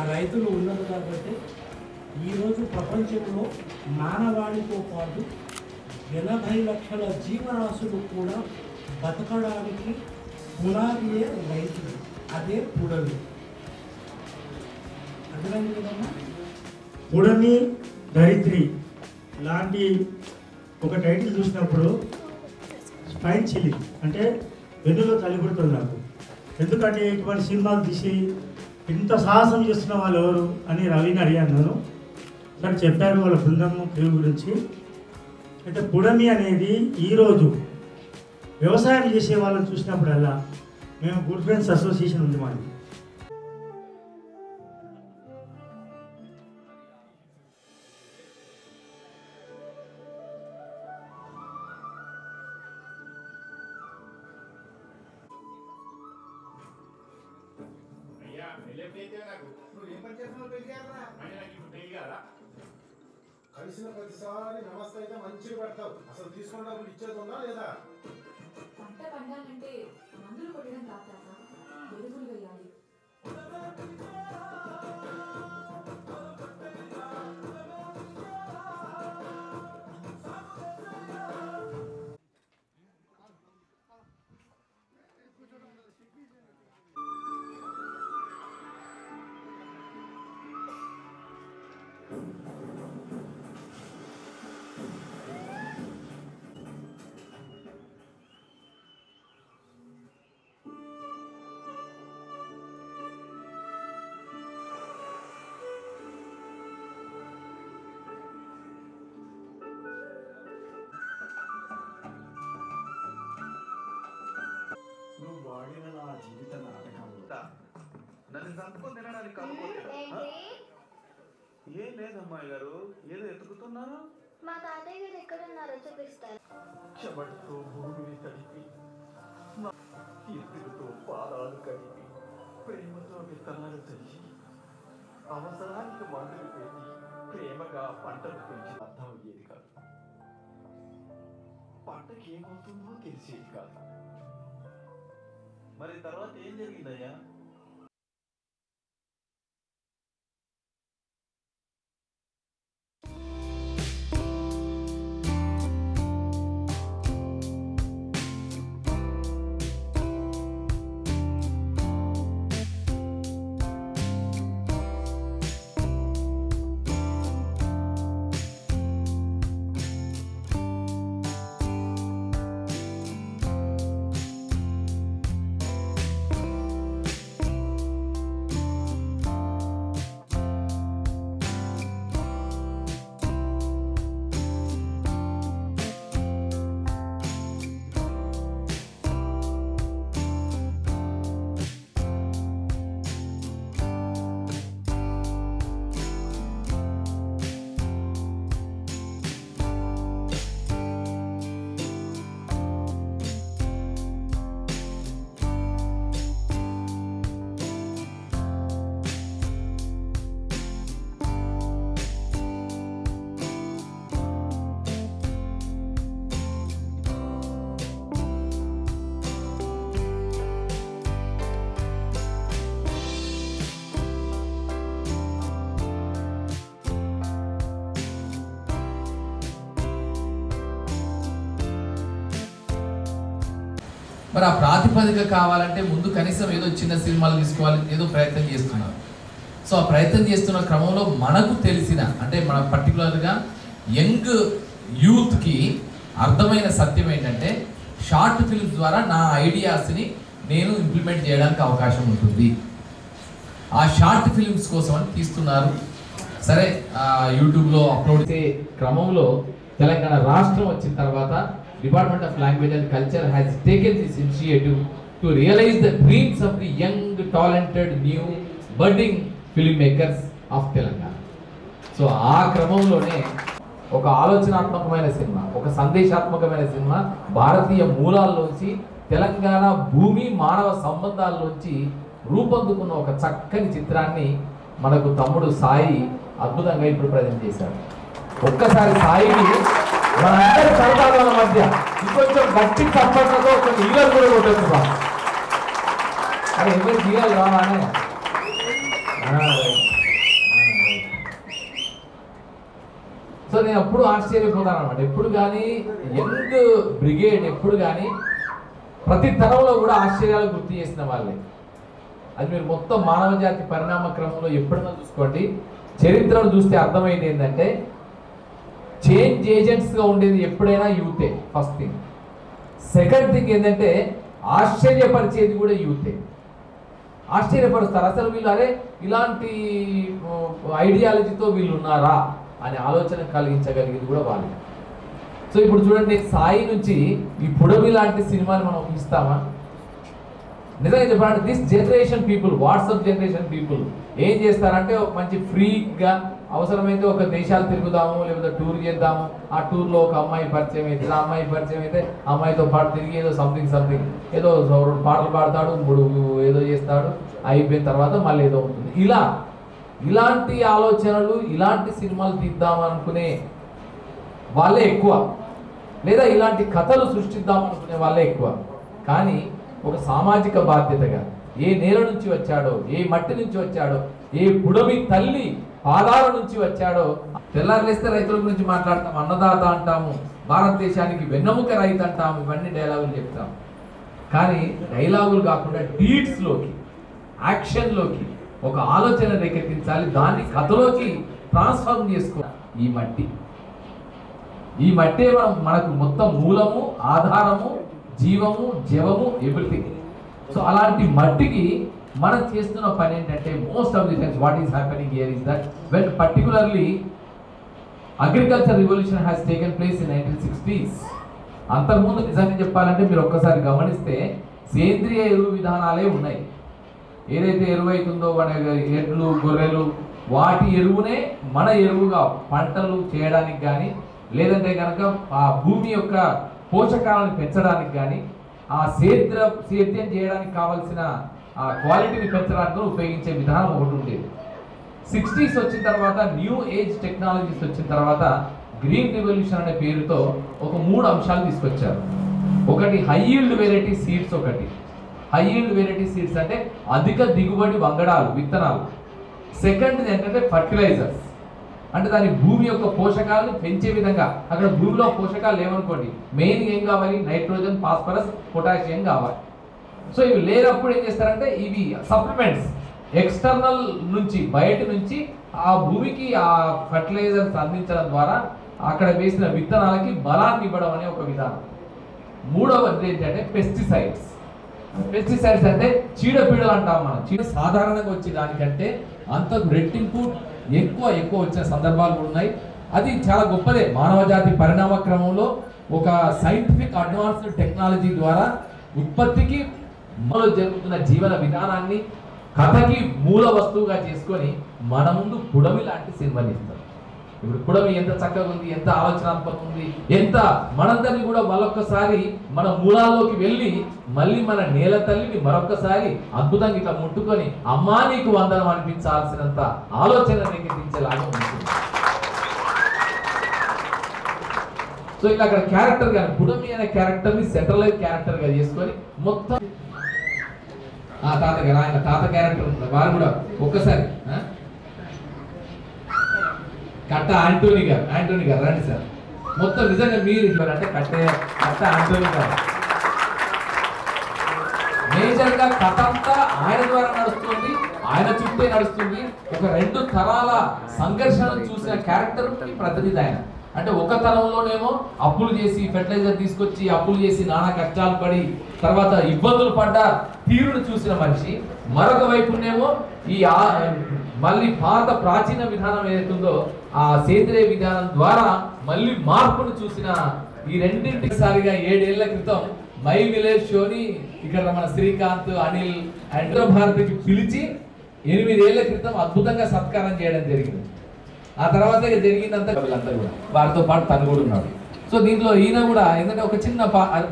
రైతులు ఉన్నారు కాబట్టి ఈరోజు ప్రపంచంలో మానవాళితో పాటు 80 లక్షల జీవరాశులు కూడా బతకడానికి పునాదియే రైతులు, అదే పుడమి. అర్థమైంది కదమ్మా? పుడమి ధరిత్రి లాంటి ఒక టైటిల్ చూసినప్పుడు స్పైన్ చిల్లి అంటే వెన్నులో తలిపుడుతుంది నాకు. ఎందుకంటే ఇటువంటి సినిమాలు తీసి ఇంత సాహసం చేస్తున్న వాళ్ళు ఎవరు అని రవిని అడిగాను నేను. సరే చెప్పారు వాళ్ళ బృందము క్రీవ్ గురించి. అయితే పుడమి అనేది ఈరోజు వ్యవసాయం చేసే వాళ్ళని చూసినప్పుడల్లా మేము గుడ్ ఫ్రెండ్స్ అసోసియేషన్ ఉంది మాది. కలిసిన ప్రతిసారి నమస్తే అయితే మంచిగా పెడతావు. అసలు తీసుకున్న డబ్బులు ఇచ్చేది ఉందా లేదా? పంట పండాలంటే మందులు కొట్టడం కాక ఎరువులు వేయాలి. నువ్వు వాడిన నా జీవిత నాటకంలో నన్ను సంతకం తినడానికి కాకపోతే ఏం లేదమ్మాయి గారు, ఏదో ఎత్తుకుతున్నారు. మా తాతయ్య గారు ఎక్కడున్నారో చూపిస్తారు. చెమటతో భూమిని తడిపి, ఎత్తులతో పాదాలు కడిపి, ప్రేమతో విత్తనాలు చల్లి, అవసరానికి మందులు పెట్టి ప్రేమగా పంటలు పెంచి అర్థం అయ్యేది కాదు. పంటకి ఏమవుతుందో తెలిసేది కాదు. మరి తర్వాత ఏం జరిగిందయ్యా? మరి ఆ ప్రాతిపదిక కావాలంటే ముందు కనీసం ఏదో చిన్న సినిమాలు తీసుకోవాలి, ఏదో ప్రయత్నం చేస్తున్నారు. సో ఆ ప్రయత్నం చేస్తున్న క్రమంలో మనకు తెలిసిన అంటే మన పర్టికులర్గా యంగ్ యూత్కి అర్థమైన సత్యం ఏంటంటే షార్ట్ ఫిల్మ్స్ ద్వారా నా ఐడియాస్ని నేను ఇంప్లిమెంట్ చేయడానికి అవకాశం ఉంటుంది. ఆ షార్ట్ ఫిల్మ్స్ కోసం అని తీస్తున్నారు. సరే యూట్యూబ్లో అప్లోడ్ చేసే క్రమంలో తెలంగాణ రాష్ట్రం వచ్చిన తర్వాత department of language and culture has taken this initiative to realise the dreams of the young talented new budding film makers of Telangana. So ఆ క్రమంలోనే ఒక ఆలోచనాత్మకమైన సినిమా, ఒక సందేశాత్మకమైన సినిమా, భారతీయ మూలాల్లోంచి తెలంగాణ భూమి మానవ సంబంధాల్లోంచి రూపొందుకున్న ఒక చక్కని చిత్రాన్ని మనకు తమ్ముడు సాయి అద్భుతంగా ఇప్పుడు ప్రజెంట్ చేశాడు. ఒక్కసారి సాయికి మనందరి సరదాల మధ్య ఇంకొంచెం గట్టి చప్పట్లతో కొన్ని ఈగలు కూడా కొట్టచ్చు. అరే ఎవరు ఈగలు రావానే. సో నేను ఎప్పుడు ఆశ్చర్యపోతాను అనమాట. ఎప్పుడు కానీ యంగ్ బ్రిగేడ్ ఎప్పుడు కానీ ప్రతి తరంలో కూడా ఆశ్చర్యాలు గుర్తు చేసిన వాళ్ళే. అది మీరు మొత్తం మానవ జాతి పరిణామ క్రమంలో ఎప్పుడైనా చూసుకోండి, చరిత్రను చూస్తే అర్థమైంది ఏంటంటే చేంజ్ ఏజెంట్స్గా ఉండేది ఎప్పుడైనా యూతే. First thing. సెకండ్ థింగ్ ఏంటంటే ఆశ్చర్యపరిచేది కూడా యూతే. ఆశ్చర్యపరుస్తారు. అసలు వీళ్ళు అరే ఇలాంటి ఐడియాలజీతో వీళ్ళు ఉన్నారా అనే ఆలోచన కలిగించగలిగింది కూడా వాళ్ళు. సో ఇప్పుడు చూడండి, సాయి నుంచి ఈ పుడమి లాంటి సినిమాని మనం ఊహిస్తామా? నిజంగా చెప్పాలంటే this generation people, WhatsApp generation people ఏం చేస్తారంటే ఒక మంచి ఫ్రీగా అవసరమైతే ఒక దేశాలు తిరుగుదాము, లేకపోతే టూర్ చేద్దాము. ఆ టూర్లో ఒక అమ్మాయి పరిచయం అయితే, ఆ అమ్మాయి పరిచయం అయితే అమ్మాయితో పాటు తిరిగి ఏదో సంథింగ్ ఏదో రెండు పాటలు పాడతాడు, మూడు ఏదో చేస్తాడు, అయిపోయిన తర్వాత మళ్ళీ ఏదో ఉంటుంది. ఇలాంటి ఆలోచనలు, ఇలాంటి సినిమాలు తీద్దామనుకునే వాళ్ళే ఎక్కువ, లేదా ఇలాంటి కథలు సృష్టిద్దామనుకునే వాళ్ళే ఎక్కువ. కానీ ఒక సామాజిక బాధ్యతగా ఏ నేల నుంచి వచ్చాడో, ఏ మట్టి నుంచి వచ్చాడో, ఏ పుడమి తల్లి పాదాల నుంచి వచ్చాడో. తెల్లారులేస్తే రైతుల గురించి మాట్లాడతాం, అన్నదాత అంటాము, భారతదేశానికి వెన్నెముక రైతు అంటాము, ఇవన్నీ డైలాగులు చెప్తాం. కానీ డైలాగులు కాకుండా డీడ్స్లోకి, యాక్షన్లోకి ఒక ఆలోచన రేకెత్తించాలి, దాన్ని కథలోకి ట్రాన్స్ఫార్మ్ చేసుకోవాలి. ఈ మట్టే మనకు మొత్తం మూలము, ఆధారము, జీవము, జవము, ఎవ్రీథింగ్. సో అలాంటి మట్టికి మనం చేస్తున్న పని ఏంటంటే most of the times what is happening here is that when particularly agriculture revolution has taken place in 1960s. అంతకుముందు నిజంగా చెప్పాలంటే మీరు ఒక్కసారి గమనిస్తే సేంద్రియ ఎరువు విధానాలే ఉన్నాయి. ఏదైతే ఎరువు అవుతుందో మన ఎడ్లు, గొర్రెలు, వాటి ఎరువునే మన ఎరువుగా పంటలు చేయడానికి కానీ, లేదంటే కనుక ఆ భూమి యొక్క పోషకాలను పెంచడానికి కానీ, ఆ సేద్యం చేయడానికి కావాల్సిన ఆ క్వాలిటీని పెంచడానికి ఉపయోగించే విధానం ఒకటి ఉండేది. 60s వచ్చిన తర్వాత న్యూ ఏజ్ టెక్నాలజీస్ వచ్చిన తర్వాత గ్రీన్ రివల్యూషన్ అనే పేరుతో ఒక 3 అంశాలు తీసుకొచ్చారు. ఒకటి high yield variety seeds. High yield variety seeds అంటే అధిక దిగుబడి వంగడాలు, విత్తనాలు. సెకండ్ ఏంటంటే ఫర్టిలైజర్స్, అంటే దాని భూమి యొక్క పోషకాలను పెంచే విధంగా. అక్కడ భూమిలో పోషకాలు లేవనుకోండి, మెయిన్ ఏం కావాలి? నైట్రోజన్, ఫాస్ఫరస్, పొటాషియం కావాలి. సో ఇవి లేనప్పుడు ఏం చేస్తారంటే ఇవి సప్లిమెంట్స్ ఎక్స్టర్నల్ నుంచి, బయట నుంచి ఆ భూమికి ఆ ఫర్టిలైజర్స్ అందించడం ద్వారా అక్కడ వేసిన విత్తనాలకి బలాన్ని ఇవ్వడం అనే ఒక విధానం. మూడవది ఏంటంటే పెస్టిసైడ్స్. పెస్టిసైడ్స్ అంటే చీడపీడలు అంటాం మనం. సాధారణంగా వచ్చే దానికంటే అంతకు రెట్టింపు ఎక్కువ వచ్చిన సందర్భాలు ఉన్నాయి. అది చాలా గొప్పదే. మానవ జాతి పరిణామ క్రమంలో ఒక సైంటిఫిక్ అడ్వాన్స్డ్ టెక్నాలజీ ద్వారా ఉత్పత్తికి మనలో జరుగుతున్న జీవన విధానాన్ని కథకి మూల వస్తువుగా చేసుకొని మన ముందు పుడమి లాంటి సినిమాని ఇస్తారు. ఇప్పుడు పుడమి ఎంత చక్కగా ఉంది, ఎంత ఆలోచనాత్మకంగా ఉంది, ఎంత మనందరినీ కూడా మరొకసారి మన మూలాల్లోకి వెళ్ళి మళ్ళీ మన నేల తల్లిని మరొకసారి అద్భుతంగా ఇట్లా ముట్టుకొని అమ్మా నీకు వందనం అనిపించాల్సినంత ఆలోచన రేకెత్తించేలాగా ఉంటుంది. సో ఇలా అక్కడ క్యారెక్టర్ కానీ పుడమి అనే క్యారెక్టర్ ని సెంట్రలైజ్ క్యారెక్టర్ గా చేసుకొని మొత్తం తాతగారు, ఆయన తాత క్యారెక్టర్ ఉంటుంది. వారు కూడా ఒక్కసారి కట్ట ఆంటోనీ గారు రండి సార్. మొత్తం నిజంగా మీరు అంటే కట్ట ఆంటోనీ గారు మేజర్ గా కథ అంతా ఆయన ద్వారా నడుస్తుంది, ఆయన చుట్టే నడుస్తుంది. ఒక 2 తరాల సంఘర్షణను చూసిన క్యారెక్టర్ ప్రతినిధి ఆయన. అంటే ఒక తరంలోనేమో అప్పులు చేసి ఫెర్టిలైజర్ తీసుకొచ్చి అప్పులు చేసి నానా కష్టాలు పడి తర్వాత ఇబ్బందులు పడ్డ తీరును చూసిన మనిషి, మరొక వైపునేమో మళ్ళీ పాత ప్రాచీన విధానం ఏదైతుందో ఆ సేంద్రియ విధానం ద్వారా మళ్ళీ మార్పును చూసిన ఈ రెండింటిసారిగా 7 ఏళ్ల క్రితం మై విలేజ్ షోని ఇక్కడ మన శ్రీకాంత్, అనిల్, హైదరాబాద్కి పిలిచి 8 ఏళ్ల క్రితం అద్భుతంగా సత్కారం చేయడం జరిగింది. ఆ తర్వాత జరిగిందంతా వీళ్ళందరూ కూడా వారితో పాటు తను కూడా ఉన్నాడు. సో దీంట్లో ఈయన కూడా ఏంటంటే ఒక చిన్న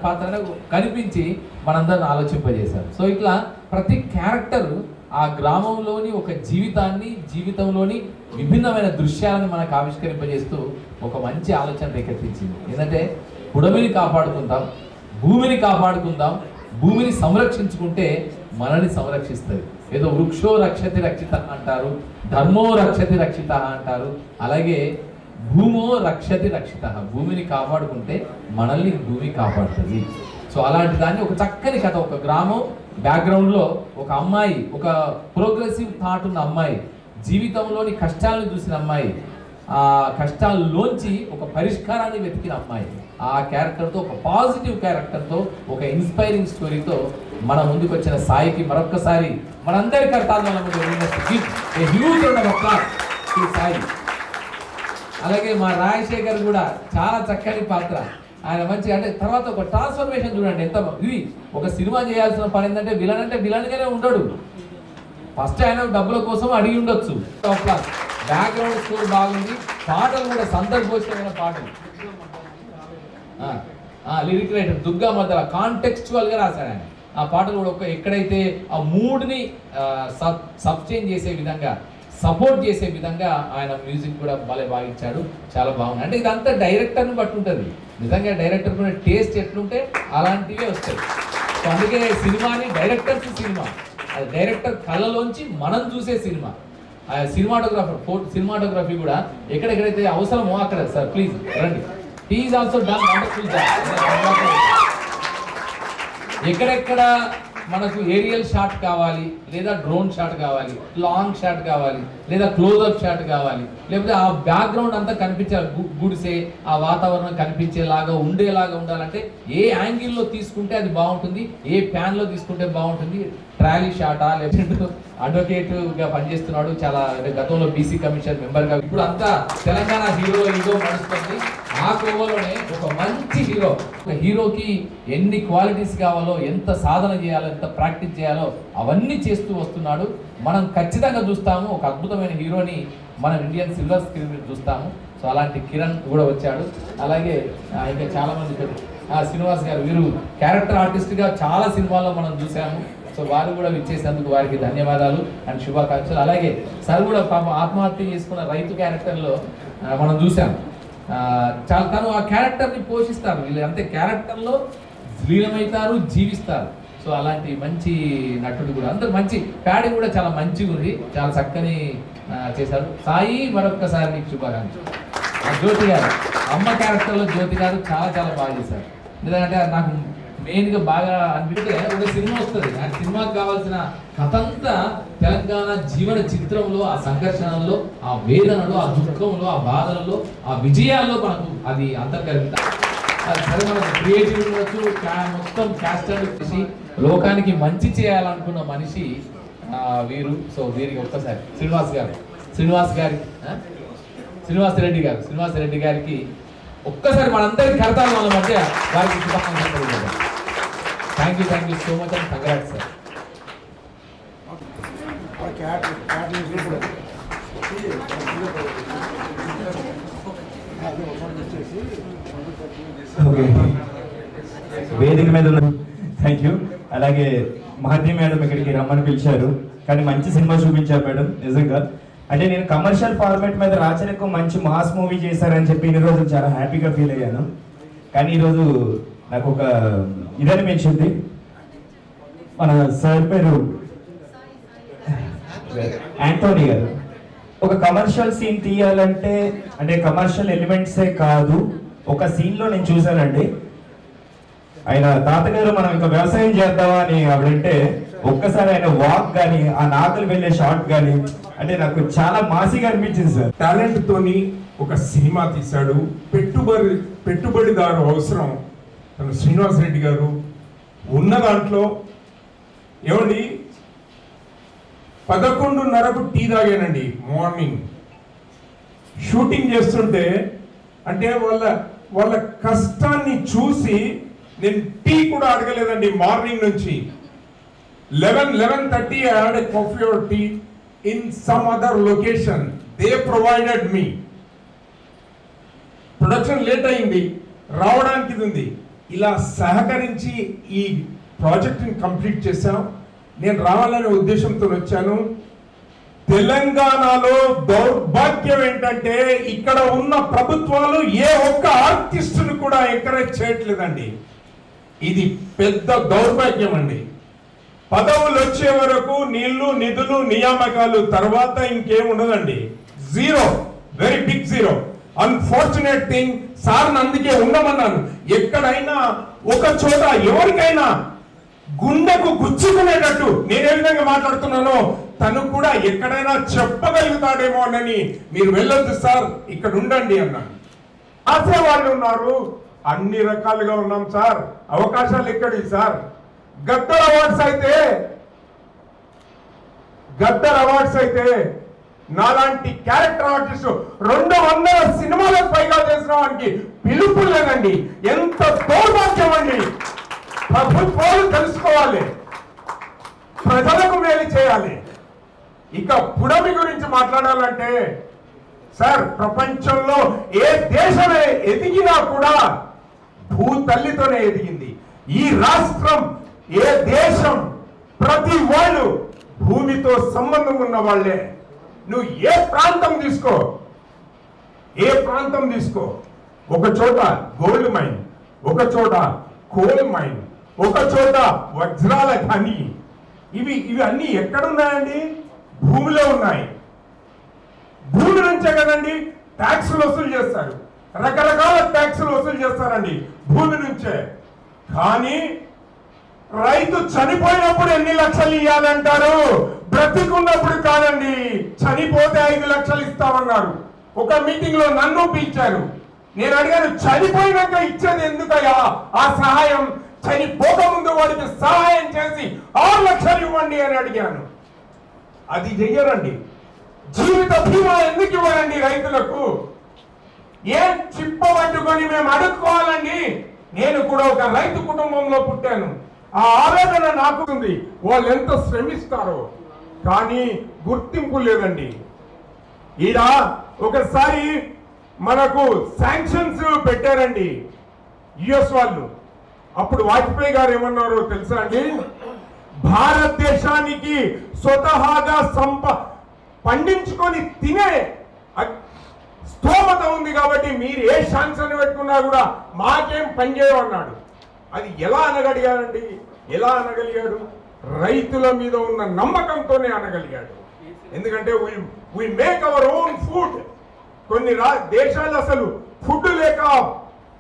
పాత్ర కనిపించి మనందరిని ఆలోచింపజేశారు. సో ఇట్లా ప్రతి క్యారెక్టర్ ఆ గ్రామంలోని ఒక జీవితంలోని విభిన్నమైన దృశ్యాలను మనకు ఆవిష్కరింపజేస్తూ ఒక మంచి ఆలోచన రేకెత్తించింది. ఏంటంటే పుడమిని కాపాడుకుందాం, భూమిని కాపాడుకుందాం, భూమిని సంరక్షించుకుంటే మనల్ని సంరక్షిస్తుంది. ఏదో వృక్షో రక్షతి రక్షిత అంటారు, ధర్మో రక్షతి రక్షిత అంటారు. అలాగే భూమో రక్షతి రక్షిత, భూమిని కాపాడుకుంటే మనల్ని భూమి కాపాడుతుంది. సో అలాంటి దాన్ని ఒక చక్కని కథ, ఒక గ్రామం బ్యాక్గ్రౌండ్లో ఒక అమ్మాయి, ఒక ప్రోగ్రెసివ్ థాట్ ఉన్న అమ్మాయి, జీవితంలోని కష్టాలను చూసిన అమ్మాయి, ఆ కష్టాల్లోంచి ఒక పరిష్కారాన్ని వెతికిన అమ్మాయి, ఆ క్యారెక్టర్తో, ఒక పాజిటివ్ క్యారెక్టర్తో, ఒక ఇన్స్పైరింగ్ స్టోరీతో మన ముందుకు వచ్చిన సాయికి మరొక్కసారి మనందరి కర్తాల్లో సాయి. అలాగే మా రాజశేఖర్ కూడా చాలా చక్కని పాత్ర. ఆయన మంచి అంటే తర్వాత ఒక ట్రాన్స్ఫర్మేషన్ చూడండి ఎంత ఇది. ఒక సినిమా చేయాల్సిన పని ఏంటంటే విలన్ అంటే విలన్గానే ఉండడు. ఫస్ట్ ఆయన డబ్బుల కోసం అడిగి ఉండొచ్చు. బ్యాక్గ్రౌండ్ స్కోర్ బాగుంది, పాటలు కూడా సందర్భోచితమైన పాటలు. లిరిక్ రైటర్ దుర్గా మధ్య కాంటెక్స్చువల్ గా రాశాడు ఆయన. ఆ పాటలు కూడా ఎక్కడైతే ఆ మూడ్ని సబ్స్టైన్ చేసే విధంగా, సపోర్ట్ చేసే విధంగా ఆయన మ్యూజిక్ కూడా భలే బాగా చాలా బాగుంది. అంటే ఇదంతా డైరెక్టర్ని బట్టి ఉంటుంది. నిజంగా డైరెక్టర్ కూడా టేస్ట్ ఎట్లుంటే అలాంటివే వస్తాయి. సో అందుకే సినిమాని డైరెక్టర్స్ సినిమా, అది డైరెక్టర్ కళ్ళలోంచి మనం చూసే సినిమా. సినిమాటోగ్రఫీ కూడా ఎక్కడెక్కడైతే అవసరమో అక్కడ సార్ ప్లీజ్ రండి. He is also done wonderful job. ఎక్కడెక్కడ మనకు ఏరియల్ షాట్ కావాలి, లేదా డ్రోన్ షాట్ కావాలి, లాంగ్ షాట్ కావాలి, లేదా క్లోజ్అప్ షాట్ కావాలి, లేకపోతే ఆ బ్యాక్గ్రౌండ్ అంతా కనిపించాలి, గుడిసే ఆ వాతావరణం కనిపించేలాగా ఉండేలాగా ఉండాలంటే ఏ యాంగిల్లో తీసుకుంటే అది బాగుంటుంది, ఏ ప్యాన్లో తీసుకుంటే బాగుంటుంది. ట్రాలీ షాటా, లేకపోతే అడ్వకేట్గా పనిచేస్తున్నాడు, చాలా గతంలో బీసీ కమిషన్ మెంబర్గా, ఇప్పుడు అంతా తెలంగాణ హీరో నడుస్తుంది. ఆ కోవలోనే ఒక మంచి హీరో, ఒక హీరోకి ఎన్ని క్వాలిటీస్ కావాలో, ఎంత సాధన చేయాలో, ఎంత ప్రాక్టీస్ చేయాలో అవన్నీ చేస్తూ వస్తున్నాడు. మనం ఖచ్చితంగా చూస్తాము ఒక అద్భుతమైన హీరోని మనం ఇండియన్ సిల్వర్ స్క్రీన్ మీద చూస్తాము. సో అలాంటి కిరణ్ కూడా వచ్చాడు. అలాగే ఇంకా చాలా మంది శ్రీనివాస్ గారు, వీరు క్యారెక్టర్ ఆర్టిస్ట్గా చాలా సినిమాల్లో మనం చూసాము. సో వారు కూడా విచ్చేసేందుకు వారికి ధన్యవాదాలు అండ్ శుభాకాంక్షలు. అలాగే సార్ కూడా పాపం ఆత్మహత్య చేసుకున్న రైతు క్యారెక్టర్లో మనం చూసాం. చాలా తను ఆ క్యారెక్టర్ని పోషిస్తారు, వీళ్ళు అంతే క్యారెక్టర్లో లీనమవుతారు, జీవిస్తారు. సో అలాంటి మంచి నటుడు కూడా, అందరు మంచి ప్యాడింగ్ కూడా చాలా మంచిగా ఉంది, చాలా చక్కని చేశారు. సాయి మరొక్కసారి నీకు శుభాకాంక్షలు. జ్యోతి గారు, అమ్మ క్యారెక్టర్లో జ్యోతి గారు చాలా చాలా బాగా చేశారు. ఎందుకంటే నాకు మెయిన్గా బాగా అనిపిస్తే ఒక సినిమా వస్తుంది, ఆ సినిమాకి కావాల్సిన కథ అంతా తెలంగాణ జీవన చిత్రంలో, ఆ సంఘర్షణల్లో, ఆ వేదనలో, ఆ దుఃఖంలో, ఆ బాధలలో, ఆ విజయాల్లో మనకు అది అంతర్గతం. సరే మనకు క్రియేటివ్ ఉండొచ్చు, మొత్తం క్యాస్ట్ చేసి లోకానికి మంచి చేయాలనుకున్న మనిషి వీరు. సో వీరికి ఒక్కసారి శ్రీనివాస్ రెడ్డి గారికి ఒక్కసారి మనందరికీ కడతాం వాళ్ళ మధ్య వారికి శుభాకాంక్షలు. Thank you so much and congrats sir. వేదిక మీద ఉన్న థ్యాంక్ యూ. అలాగే మహతి మేడం ఇక్కడికి రమ్మని పిలిచారు, కానీ మంచి సినిమా చూపించారు మేడం. నిజంగా అంటే నేను కమర్షియల్ ఫార్మాట్ మీద రాచనకు మంచి మాస్ మూవీ చేశారని చెప్పి ఇన్ని రోజులు చాలా హ్యాపీగా ఫీల్ అయ్యాను. కానీ ఈరోజు నాకు ఒక ఇదనిపించింది. మన సార్ పేరు యాంటోనీ గారు. ఒక కమర్షియల్ సీన్ తీయాలంటే అంటే కమర్షియల్ ఎలిమెంట్సే కాదు, ఒక సీన్లో నేను చూశానండి. ఆయన తాతగారు మనం ఇంకా వ్యవసాయం చేద్దామా అని ఆవిడంటే ఒక్కసారి ఆయన వాక్ కానీ ఆ నాకలు వెళ్ళే షాట్ కానీ అంటే నాకు చాలా మాసిగా అనిపించింది సార్. టాలెంట్ తోని ఒక సినిమా తీశాడు. పెట్టుబడిదారు అవసరం తను శ్రీనివాస్ రెడ్డి గారు ఉన్న దాంట్లో ఏమండి 11:30కు టీ తాగానండి మార్నింగ్. షూటింగ్ చేస్తుంటే అంటే వాళ్ళ కష్టాన్ని చూసి నేను టీ కూడా అడగలేదండి మార్నింగ్ నుంచి. 11:30 I had a coffee or tea in some other location. They provided me. Production late అయింది, రావడానికి ఉంది. ఇలా సహకరించి ఈ ప్రాజెక్ట్ని కంప్లీట్ చేశాం. నేను రావాలనే ఉద్దేశంతో వచ్చాను. తెలంగాణలో దౌర్భాగ్యం ఏంటంటే ఇక్కడ ఉన్న ప్రభుత్వాలు ఏ ఒక్క ఆర్టిస్టును కూడా ఎంకరేజ్ చేయట్లేదండి. ఇది పెద్ద దౌర్భాగ్యం అండి. పదవులు వచ్చే వరకు నీళ్లు, నిధులు, నియామకాలు, తర్వాత ఇంకేముండదండి. Zero, very big zero. Unfortunate thing. Sir అందుకే ఉండమన్నాను. ఎక్కడైనా ఒక చోట ఎవరికైనా గుండెకు గుచ్చుకునేటట్టు నేను ఏ విధంగా మాట్లాడుతున్నానో తను కూడా ఎక్కడైనా చెప్పగలుగుతాడేమో అని మీరు వెళ్ళొద్దు సార్, ఇక్కడ ఉండండి అన్నాను. ఆసే వాళ్ళు ఉన్నారు, అన్ని రకాలుగా ఉన్నాం సార్, అవకాశాలు ఎక్కడి సార్. గద్దర్ అవార్డ్స్ అయితే నాలాంటి క్యారెక్టర్ ఆర్టిస్ట్ 200 సినిమాలకు పైగా చేసిన వానికి పిలుపు లేదండి. ఎంత దౌర్భాగ్యం అండి. ప్రభుత్వాలు తెలుసుకోవాలి, ప్రజలకు మేలు చేయాలి. ఇక పుడమి గురించి మాట్లాడాలంటే సార్, ప్రపంచంలో ఏ దేశమే ఎదిగినా కూడా భూతల్లితోనే ఎదిగింది. ఈ రాష్ట్రం, ఏ దేశం, ప్రతి వాళ్ళు భూమితో సంబంధం ఉన్న వాళ్ళే. నువ్వు ఏ ప్రాంతం తీసుకో, ఒక చోట గోల్డ్ మైన్, ఒక చోట కోల్ మైన్, ఒక చోట వజ్రాల ఖని. ఇవి అన్ని ఎక్కడున్నాయండి? భూమిలో ఉన్నాయి. భూమి నుంచే కదండి ట్యాక్సులు వసూలు చేస్తారు, రకరకాల ట్యాక్సులు వసూలు చేస్తారండి భూమి నుంచే. కానీ రైతు చనిపోయినప్పుడు ఎన్ని లక్షలు ఇవ్వాలంటారు? బ్రతికున్నప్పుడు కాదండి. చనిపోతే 5 లక్షలు ఇస్తామన్నారు. ఒక మీటింగ్ లో నన్ను పిలిచారు. నేను అడిగాను, చనిపోయినాక ఇచ్చేది ఎందుకయ్యా ఆ సహాయం? చనిపోక ముందు వాడికి సహాయం చేసి 6 లక్షలు ఇవ్వండి అని అడిగాను. అది చెయ్యరండి. జీవిత బీమా ఎందుకు ఇవ్వరండి రైతులకు? ఏం చిప్పబట్టుకొని మేము అడుక్కోవాలండి? నేను కూడా ఒక రైతు కుటుంబంలో పుట్టాను. ఆ ఆవేదన నాకు ఉంది. వాళ్ళు ఎంత శ్రమిస్తారో, కానీ గుర్తింపు లేదండి. ఈడ ఒకసారి మనకు శాంక్షన్స్ పెట్టారండి యుఎస్ వాళ్ళు. అప్పుడు వాజ్పేయి గారు ఏమన్నారో తెలుసా అండి? భారతదేశానికి స్వతహాగా పండించుకొని తినే స్తోమత ఉంది కాబట్టి మీరు ఏ శాంక్షన్ పెట్టుకున్నా కూడా మాకేం పనిచేయమన్నాడు. అది ఎలా అనగలిగాడు? రైతుల మీద ఉన్న నమ్మకంతోనే అనగలిగాడు. ఎందుకంటే we make our own food. కొన్ని దేశాలు అసలు ఫుడ్ లేక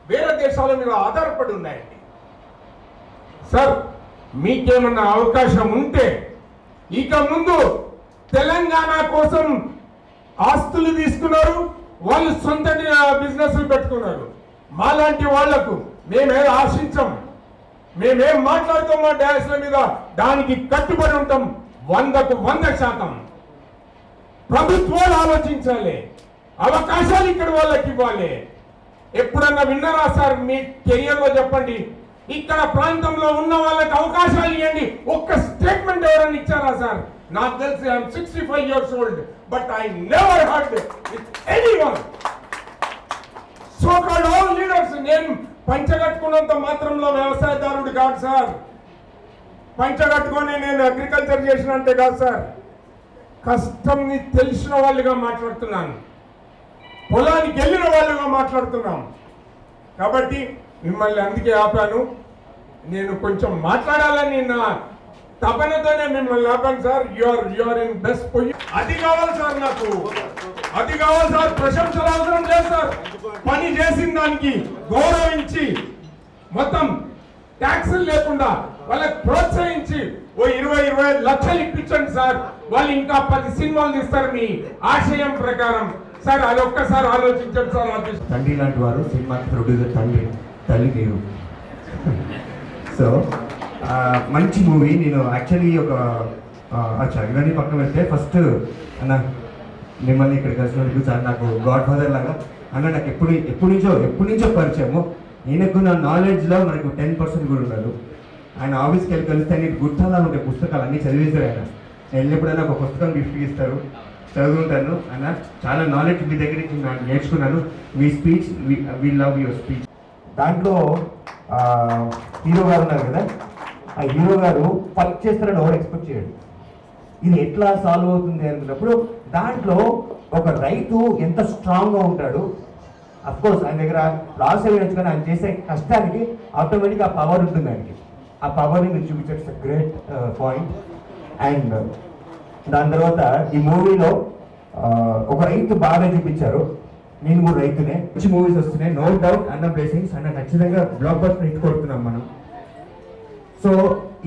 వేరే దేశాల మీద ఆధారపడి ఉన్నాయండి. సార్, మీకేమన్నా అవకాశం ఉంటే ఇక ముందు తెలంగాణ కోసం ఆస్తులు తీసుకున్నారు, వాళ్ళు సొంత బిజినెస్లు పెట్టుకున్నారు. మాలాంటి వాళ్లకు మేమేం ఆశించాం, మేమేం మాట్లాడుతామో డాన్స్ల మీద దానికి కట్టుబడి ఉంటాం 100% ప్రభుత్వాలు ఆలోచించాలి, అవకాశాలు ఇక్కడ వాళ్ళకి ఇవ్వాలి. ఎప్పుడన్నా విన్నారా సార్ మీ కెరియర్లో? చెప్పండి, ఇక్కడ ప్రాంతంలో ఉన్న వాళ్ళకి అవకాశాలు ఇవ్వండి. ఒక్క స్టేట్మెంట్ ఎవరైనా ఇచ్చారా సార్? నాకు తెలిసి I'm 65 years old, but I never heard with anyone. So called all leaders. నేను పంచగట్టుకున్నంత మాత్రంలో వ్యవసాయదారుడు కాదు సార్. పంచగట్టుకొని నేను అగ్రికల్చర్ చేసినంటే కాదు సార్. కష్టంని తెలిసిన వాళ్ళుగా మాట్లాడుతున్నాను, పొలానికి వెళ్ళిన వాళ్ళుగా మాట్లాడుతున్నాం. కాబట్టి మిమ్మల్ని అందుకే ఆపాను. నేను కొంచెం మాట్లాడాలని నా తపనతోనే మిమ్మల్ని ఆపాను sir. You're in best position. అది కావాలి సార్, నాకు అది కావాలి సార్. ప్రశంసలు అవసరం లేదు సార్. పని చేసిన దానికి గౌరవించి మొత్తం ట్యాక్సులు లేకుండా వాళ్ళకి ప్రోత్సహించి ఓ 20-25 లక్షలు ఇప్పించండి సార్. వాళ్ళు ఇంకా 10 సినిమాలు తీస్తారు మీ ఆశయం ప్రకారం సార్. అది ఒక్కసారి ఆలోచించండి సార్. తండ్రి లాంటి వారు సినిమా ప్రొడ్యూసర్, తల్లి నీరు. సో మంచి మూవీ. నేను యాక్చువల్లీ ఒక అచ్చా ఇవన్నీ పక్కన పెడితే ఫస్ట్ అన్న మిమ్మల్ని ఇక్కడ కలిసినందుకు చాలా నాకు గాడ్ ఫాదర్ లాగా అన్న నాకు ఎప్పటి నుంచో పరిచయము. ఈయనకు నా నాలెడ్జ్లో మనకు 10% కూడా ఉన్నారు. ఆయన ఆఫీస్కి వెళ్ళి కలిస్తే అన్ని గుర్తాలా ఉంటాయి పుస్తకాలు అన్నీ చదివేశారు ఆయన. వెళ్ళినప్పుడైనా ఒక పుస్తకం గిఫ్ట్ ఇస్తారు, చదువుతుంటాను. అన్న చాలా నాలెడ్జ్ మీ దగ్గర నుంచి నాకు నేర్చుకున్నాను. మీ speech we love your speech. దాంట్లో హీరో గారు ఉన్నారు కదా, ఆ హీరో గారు వర్క్ చేస్తారని ఎవరు ఎక్స్పెక్ట్ చేయడు. ఇది ఎట్లా సాల్వ్ అవుతుంది అనుకున్నప్పుడు దాంట్లో ఒక రైతు ఎంత స్ట్రాంగ్గా ఉంటాడు. అఫ్కోర్స్ ఆయన దగ్గర లాస్ అయ్యొచ్చు కానీ ఆయన చేసే కష్టానికి ఆటోమేటిక్గా ఆ పవర్ ఉంటుంది ఆయనకి. ఆ పవర్ని మీరు చూపించే గ్రేట్ పాయింట్. అండ్ దాని తర్వాత ఈ మూవీలో ఒక రైతు బాగా చూపించారు. నేను కూడా రైతునే. మంచి మూవీస్ వస్తున్నాయి, నో డౌట్. అన్న బ్లెస్సింగ్స్ అన్న ఖచ్చితంగా బ్లాక్ బస్టర్ హిట్ కొడుతున్నాం మనం. సో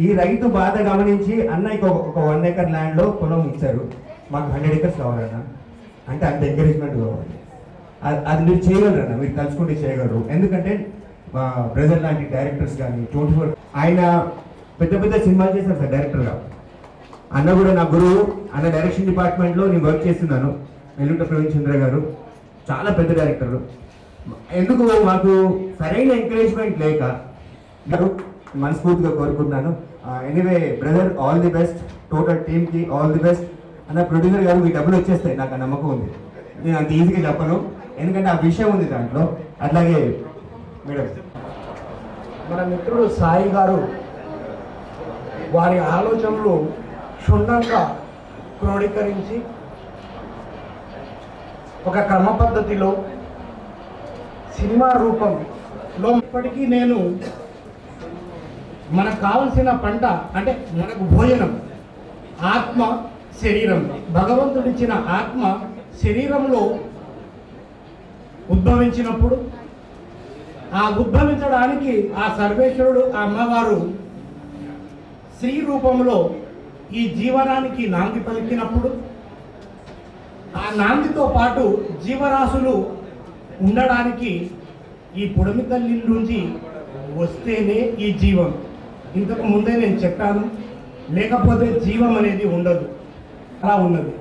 ఈ రైతు బాధ గమనించి అన్న ఒక 1 acre ల్యాండ్లో పొలం ఇచ్చారు. మాకు 100 acres కావాలన్న అంటే అంత ఎంకరేజ్మెంట్ కావాలి. అది మీరు చేయగలరన్న, మీరు తలుచుకుంటే చేయగలరు. ఎందుకంటే మా బ్రదర్ లాంటి డైరెక్టర్స్ కానీ 24 ఆయన పెద్ద సినిమాలు చేశారు సార్ డైరెక్టర్గా. అన్న కూడా నా గురువు. అన్న డైరెక్షన్ డిపార్ట్మెంట్లో నేను వర్క్ చేస్తున్నాను. వెల్లుంట ప్రవీణ్ చంద్ర గారు చాలా పెద్ద డైరెక్టర్లు. ఎందుకు మాకు సరైన ఎంకరేజ్మెంట్ లేక మనస్ఫూర్తిగా కోరుకుంటున్నాను. Anyway brother, all the best. Total టీమ్కి ఆల్ ది బెస్ట్. అన్న ప్రొడ్యూసర్ గారు మీ డబ్బులు వచ్చేస్తాయి, నాకు ఆ నమ్మకం ఉంది. నేను అంత ఈజీగా చెప్పను, ఎందుకంటే ఆ విషయం ఉంది దాంట్లో. అట్లాగే మేడం మన మిత్రుడు సాయి గారు వారి ఆలోచనలు క్షుణ్ణంగా క్రోడీకరించి ఒక క్రమ పద్ధతిలో సినిమా రూపంలో ఇప్పటికీ నేను మనకు కావలసిన పంట అంటే మనకు భోజనం, ఆత్మ, శరీరం. భగవంతుడిచ్చిన ఆత్మ శరీరంలో ఉద్భవించినప్పుడు ఆ ఉద్భవించడానికి ఆ సర్వేశ్వరుడు, ఆ అమ్మవారు స్త్రీ రూపంలో ఈ జీవనానికి నాంది పలికినప్పుడు ఆ నాందితో పాటు జీవరాశులు ఉండడానికి ఈ పుడమి తల్లి నుంచి వస్తేనే ఈ జీవం. ఇంతకు ముందే నేను చెప్పాను, లేకపోతే జీవం అనేది ఉండదు, అలా ఉన్నది.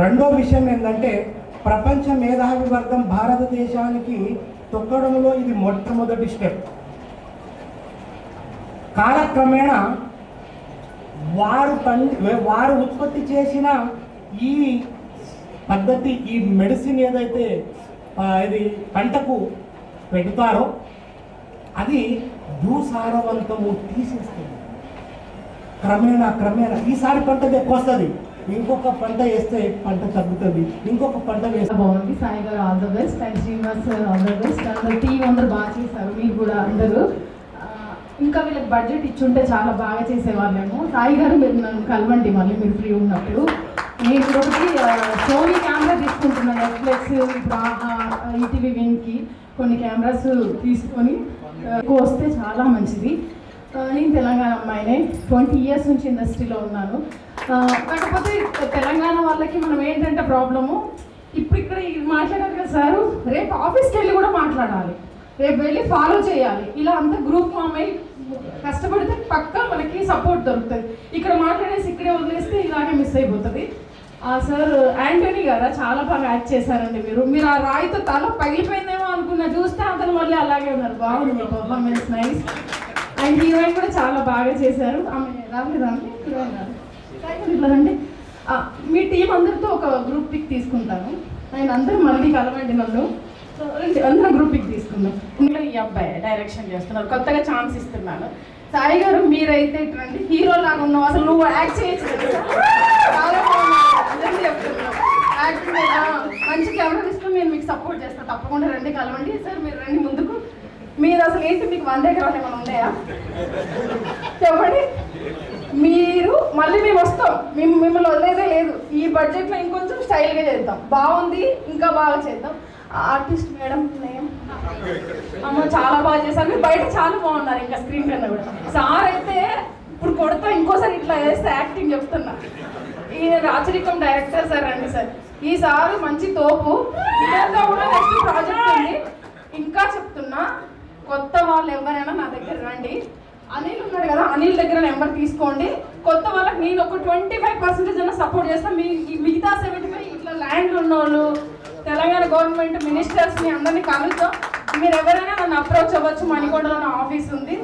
రెండో విషయం ఏంటంటే ప్రపంచ మేధావి వర్గం భారతదేశానికి తొక్కడంలో ఇది మొట్టమొదటి స్టెప్. కాలక్రమేణా వారు ఉత్పత్తి చేసిన ఈ పద్ధతి, ఈ మెడిసిన్ ఏదైతే ఇది పంటకు పెడతారో అది భూసారవంతము తీసేస్తుంది. క్రమేణా ఈసారి పంట ఎక్కువ వస్తుంది, ఇంకొక పంట వేస్తే పంట తగ్గుతుంది, ఇంకొక పంట వేస్తే బాగుంది. సాయి గారు all the best and Srinivas sir all the best. అందరు టీం అందరూ బాగా చేశారు, మీరు కూడా అందరూ. ఇంకా వీళ్ళకి బడ్జెట్ ఇచ్చుంటే చాలా బాగా చేసేవాళ్ళేమో. సాయి గారు మీరు నన్ను కలవండి మళ్ళీ మీరు ఫ్రీ ఉన్నప్పుడు. నేను ఒకటి సోనీ కెమెరా తీసుకుంటున్నాను, నెట్ఫ్లిక్స్, ఇప్పుడు ఈటీవీ విన్కి కొన్ని కెమెరాస్ తీసుకొని వస్తే చాలా మంచిది. నేను తెలంగాణ అమ్మాయినే, 20 years నుంచి ఇండస్ట్రీలో ఉన్నాను. కాకపోతే తెలంగాణ వాళ్ళకి మనం ఏంటంటే ప్రాబ్లము, ఇప్పుడు ఇక్కడ మాట్లాడారు కదా సారు, రేపు ఆఫీస్కి వెళ్ళి కూడా మాట్లాడాలి, రేపు వెళ్ళి ఫాలో చేయాలి. ఇలా అంతా గ్రూప్ ఫామ్ అయ్యి కష్టపడితే పక్కా మనకి సపోర్ట్ దొరుకుతుంది. ఇక్కడ మాట్లాడేసి ఇక్కడే వదిలేస్తే ఇలాగే మిస్ అయిపోతుంది. సార్ యాంటోనీ గారా చాలా బాగా యాక్ట్ చేశారండి. మీరు ఆ రాయితో తల పగిలిపోయిందేమో అనుకున్నా, చూస్తే అతను మళ్ళీ అలాగే ఉన్నారు. బాగుంది మీ పర్ఫార్మెన్స్, నైస్. అండ్ హీరోయిన్ కూడా చాలా బాగా చేశారు. ఆమె రాలేదండి, హీరోయిన్ గారు ఇట్లా రండి. మీ టీం అందరితో ఒక గ్రూప్ పిక్ తీసుకుంటాను. అండ్ అందరూ మళ్ళీ కలవండి నన్ను. సో అందరూ గ్రూప్ పిక్ తీసుకుందాం. ఇందులో ఈ అబ్బాయి డైరెక్షన్ చేస్తున్నారు, కొత్తగా ఛాన్స్ ఇస్తున్నాను. సాయి గారు మీరైతే ఇట్లాంటి హీరో లాగా ఉన్నావు, అసలు నువ్వు యాక్ట్ చేయొచ్చు కదా, చాలా బాగున్నావు చెప్తున్నాను. యాక్టింగ్ మంచి కెమెరా తీసుకుని నేను మీకు సపోర్ట్ చేస్తాను, తప్పకుండా రండి కలవండి. సార్ మీరు రండి ముందుకు. మీరు అసలు ఏంటి, మీకు 100 acres ఏమైనా ఉన్నాయా చెప్పండి. మీరు మళ్ళీ మేము వస్తాం, మిమ్మల్ని వదిలేదే లేదు. ఈ బడ్జెట్లో ఇంకొంచెం స్టైల్గా చేద్దాం, బాగుంది ఇంకా బాగా చేద్దాం. ఆర్టిస్ట్ మేడం నేమ్ అమ్మ చాలా బాగా చేశారు, మీరు బయట చాలా బాగున్నారు, ఇంకా స్క్రీన్ కన్నా కూడా. సార్ అయితే ఇప్పుడు కొడతా, ఇంకోసారి ఇట్లా వేస్తే యాక్టింగ్ చెప్తున్నా. ఈయన రాచరికం డైరెక్టర్ సార్ రండి సార్. ఈ సార్ మంచి తోపు, ఇదంతా కూడా నెక్స్ట్ ప్రాజెక్ట్ ఉంది. ఇంకా చెప్తున్నా, కొత్త వాళ్ళు ఎవరైనా నా దగ్గర రండి. అనిల్ ఉన్నాడు కదా, అనిల్ దగ్గర నెంబర్ తీసుకోండి. కొత్త వాళ్ళకి నేను ఒక 25% అన్న సపోర్ట్ చేస్తాను. మీ మిగతా 75 ఇట్లా ల్యాండ్ ఉన్న వాళ్ళు, తెలంగాణ గవర్నమెంట్ మినిస్టర్స్ని అందరినీ కలుద్దాం. మీరు ఎవరైనా నన్ను అప్రోచ్ అవ్వచ్చు. మణికొండలో నా ఆఫీస్ ఉంది.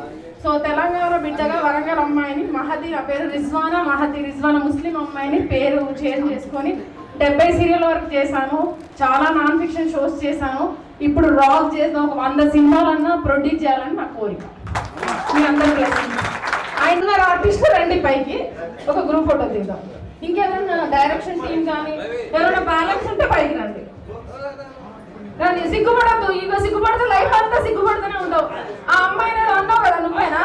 సో తెలంగాణ బిడ్డగా వరంగల్ అమ్మాయిని మహతి, నా పేరు రిజ్వానా, మహతి రిజ్వానా, ముస్లిం అమ్మాయిని పేరు చేంజ్ చేసుకొని 70 సీరియల్ వరకు చేశాను. చాలా నాన్ ఫిక్షన్ షోస్ చేశాను. ఇప్పుడు రాక్ చేసిన ఒక 100 సినిమాలన్నా ప్రొడ్యూస్ చేయాలని నా కోరిక. మీ అందరూ బ్లెస్సింగ్స్. ఆయన ఆర్టిస్టులు రండి పైకి, ఒక గ్రూప్ ఫోటో తీద్దాం. ఇంకేదైనా డైరెక్షన్ టీం కానీ ఎవరైనా బ్యాలెన్స్ ఉంటే పైకి రండి. రండి, సిగ్గుపడద్దు. ఇక సిగ్గుపడితే లైఫ్ అంతా సిగ్గుపడుతూనే ఉంటావు. ఆ అమ్మాయిని అన్నావు కదా, నువ్వేనా?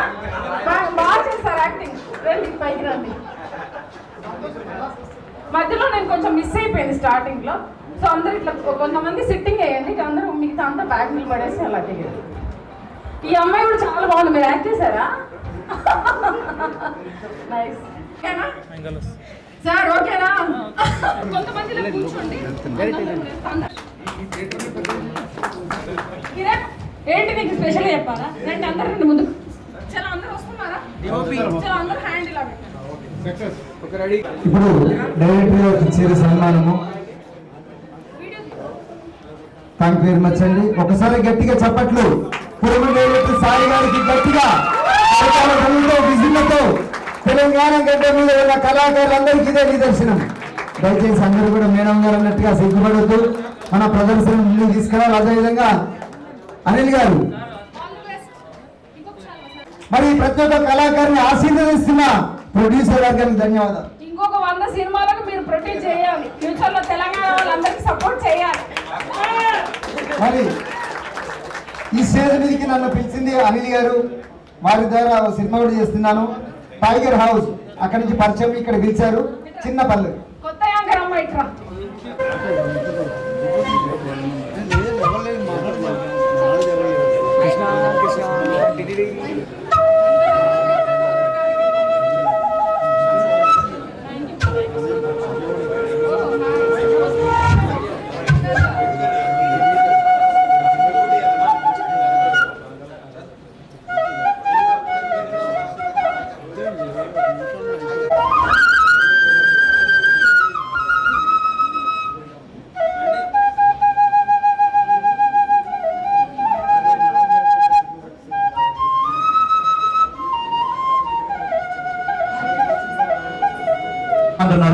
బాగా చేస్తారు యాక్టింగ్. రండి పైకి రండి. మధ్యలో నేను కొంచెం మిస్ అయిపోయింది స్టార్టింగ్లో. సో అందరు ఇట్లా కొంతమంది సిట్టింగ్ వేయండి, అందరూ మిగతా అంతా బ్యాగ్ నిలబడేసి అలా దిగండి. ఈ అమ్మాయి కూడా చాలా బాగుంది. మీరు యాక్ట్ చేశారా? నైస్. ఓకేనా సార్? ఓకేనా? కొంతమందిలో కూర్చోండి. ఏంటి మీకు స్పెషల్ చెప్పారా? రండి అందరు రండి ముందుకు. చాలా అందరూ వస్తున్నారా? చాలా అందరూ హ్యాండ్ ఇలా పెట్టండి. ఇప్పుడు డైరెక్టర్ ఇచ్చారు సన్మానము. థ్యాంక్ యూ వెరీ మచ్ అండి. ఒకసారి గట్టిగా చప్పట్లు పురమ డైరెక్టర్ సాయి గారికి గట్టిగా విజులతో తెలంగాణ గడ్డ మీద ఉన్న కళాకారులందరికీ ఇదే నిదర్శనం. దయచేసి అందరూ కూడా మేడం గారు అన్నట్టుగా సిగ్గుపడద్దు, మన ప్రదర్శన ముందుకు తీసుకురావాలి. అదేవిధంగా అనిల్ గారు మరి ప్రతి ఒక్క కళాకారుని ఆశీర్వదిస్తున్న ప్రొడ్యూసర్ గారికి ధన్యవాదాలు. ఇంకొక 100 సినిమాలకు మీరు ప్రొడ్యూస్ చేయాలి. ఫ్యూచర్ లో తెలంగాణ వాళ్ళందరికీ సపోర్ట్ చేయాలి. మరి ఈ స్టేజ్ మీదకి నన్ను పిలిచింది అనిల్ గారు. వారి ద్వారా సినిమా కూడా చేస్తున్నాను. టైగర్ హౌస్ అక్కడి నుంచి పరిచయం ఇక్కడ పిలిచారు. చిన్న పల్లె కొత్త యాంకర్ అమ్మాయి ఇట్రా.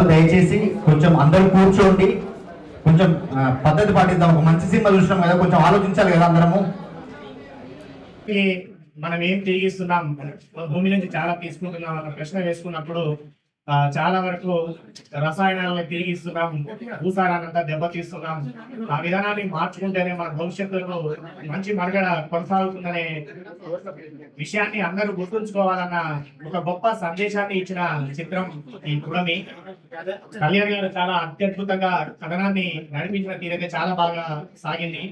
దయచేసి కొంచెం అందరూ కూర్చోండి, కొంచెం పద్ధతి పాటిద్దాం. ఒక మంచి సినిమా చూసినాం కదా, కొంచెం ఆలోచించాలి కదా అందరము. మనం ఏం తిరిగిస్తున్నాం, భూమి నుంచి చాలా తీసుకుంటున్నాం అన్న ప్రశ్న వేసుకున్నప్పుడు చాలా వరకు రసాయనాలను తిరిగిస్తున్నాం, భూసారాన్నంతా దెబ్బతీస్తున్నాం. ఆ విధానాన్ని మార్చుకుంటేనే మన భవిష్యత్తులో మంచి మనుగడ కొనసాగుతుందనే విషయాన్ని అందరూ గుర్తుంచుకోవాలన్న ఒక గొప్ప సందేశాన్ని ఇచ్చిన చిత్రం ఈ పుడమి. కళ్యాణ్ గారు చాలా అత్యద్భుతంగా కథనాన్ని నడిపించిన తీరైతే చాలా బాగా సాగింది.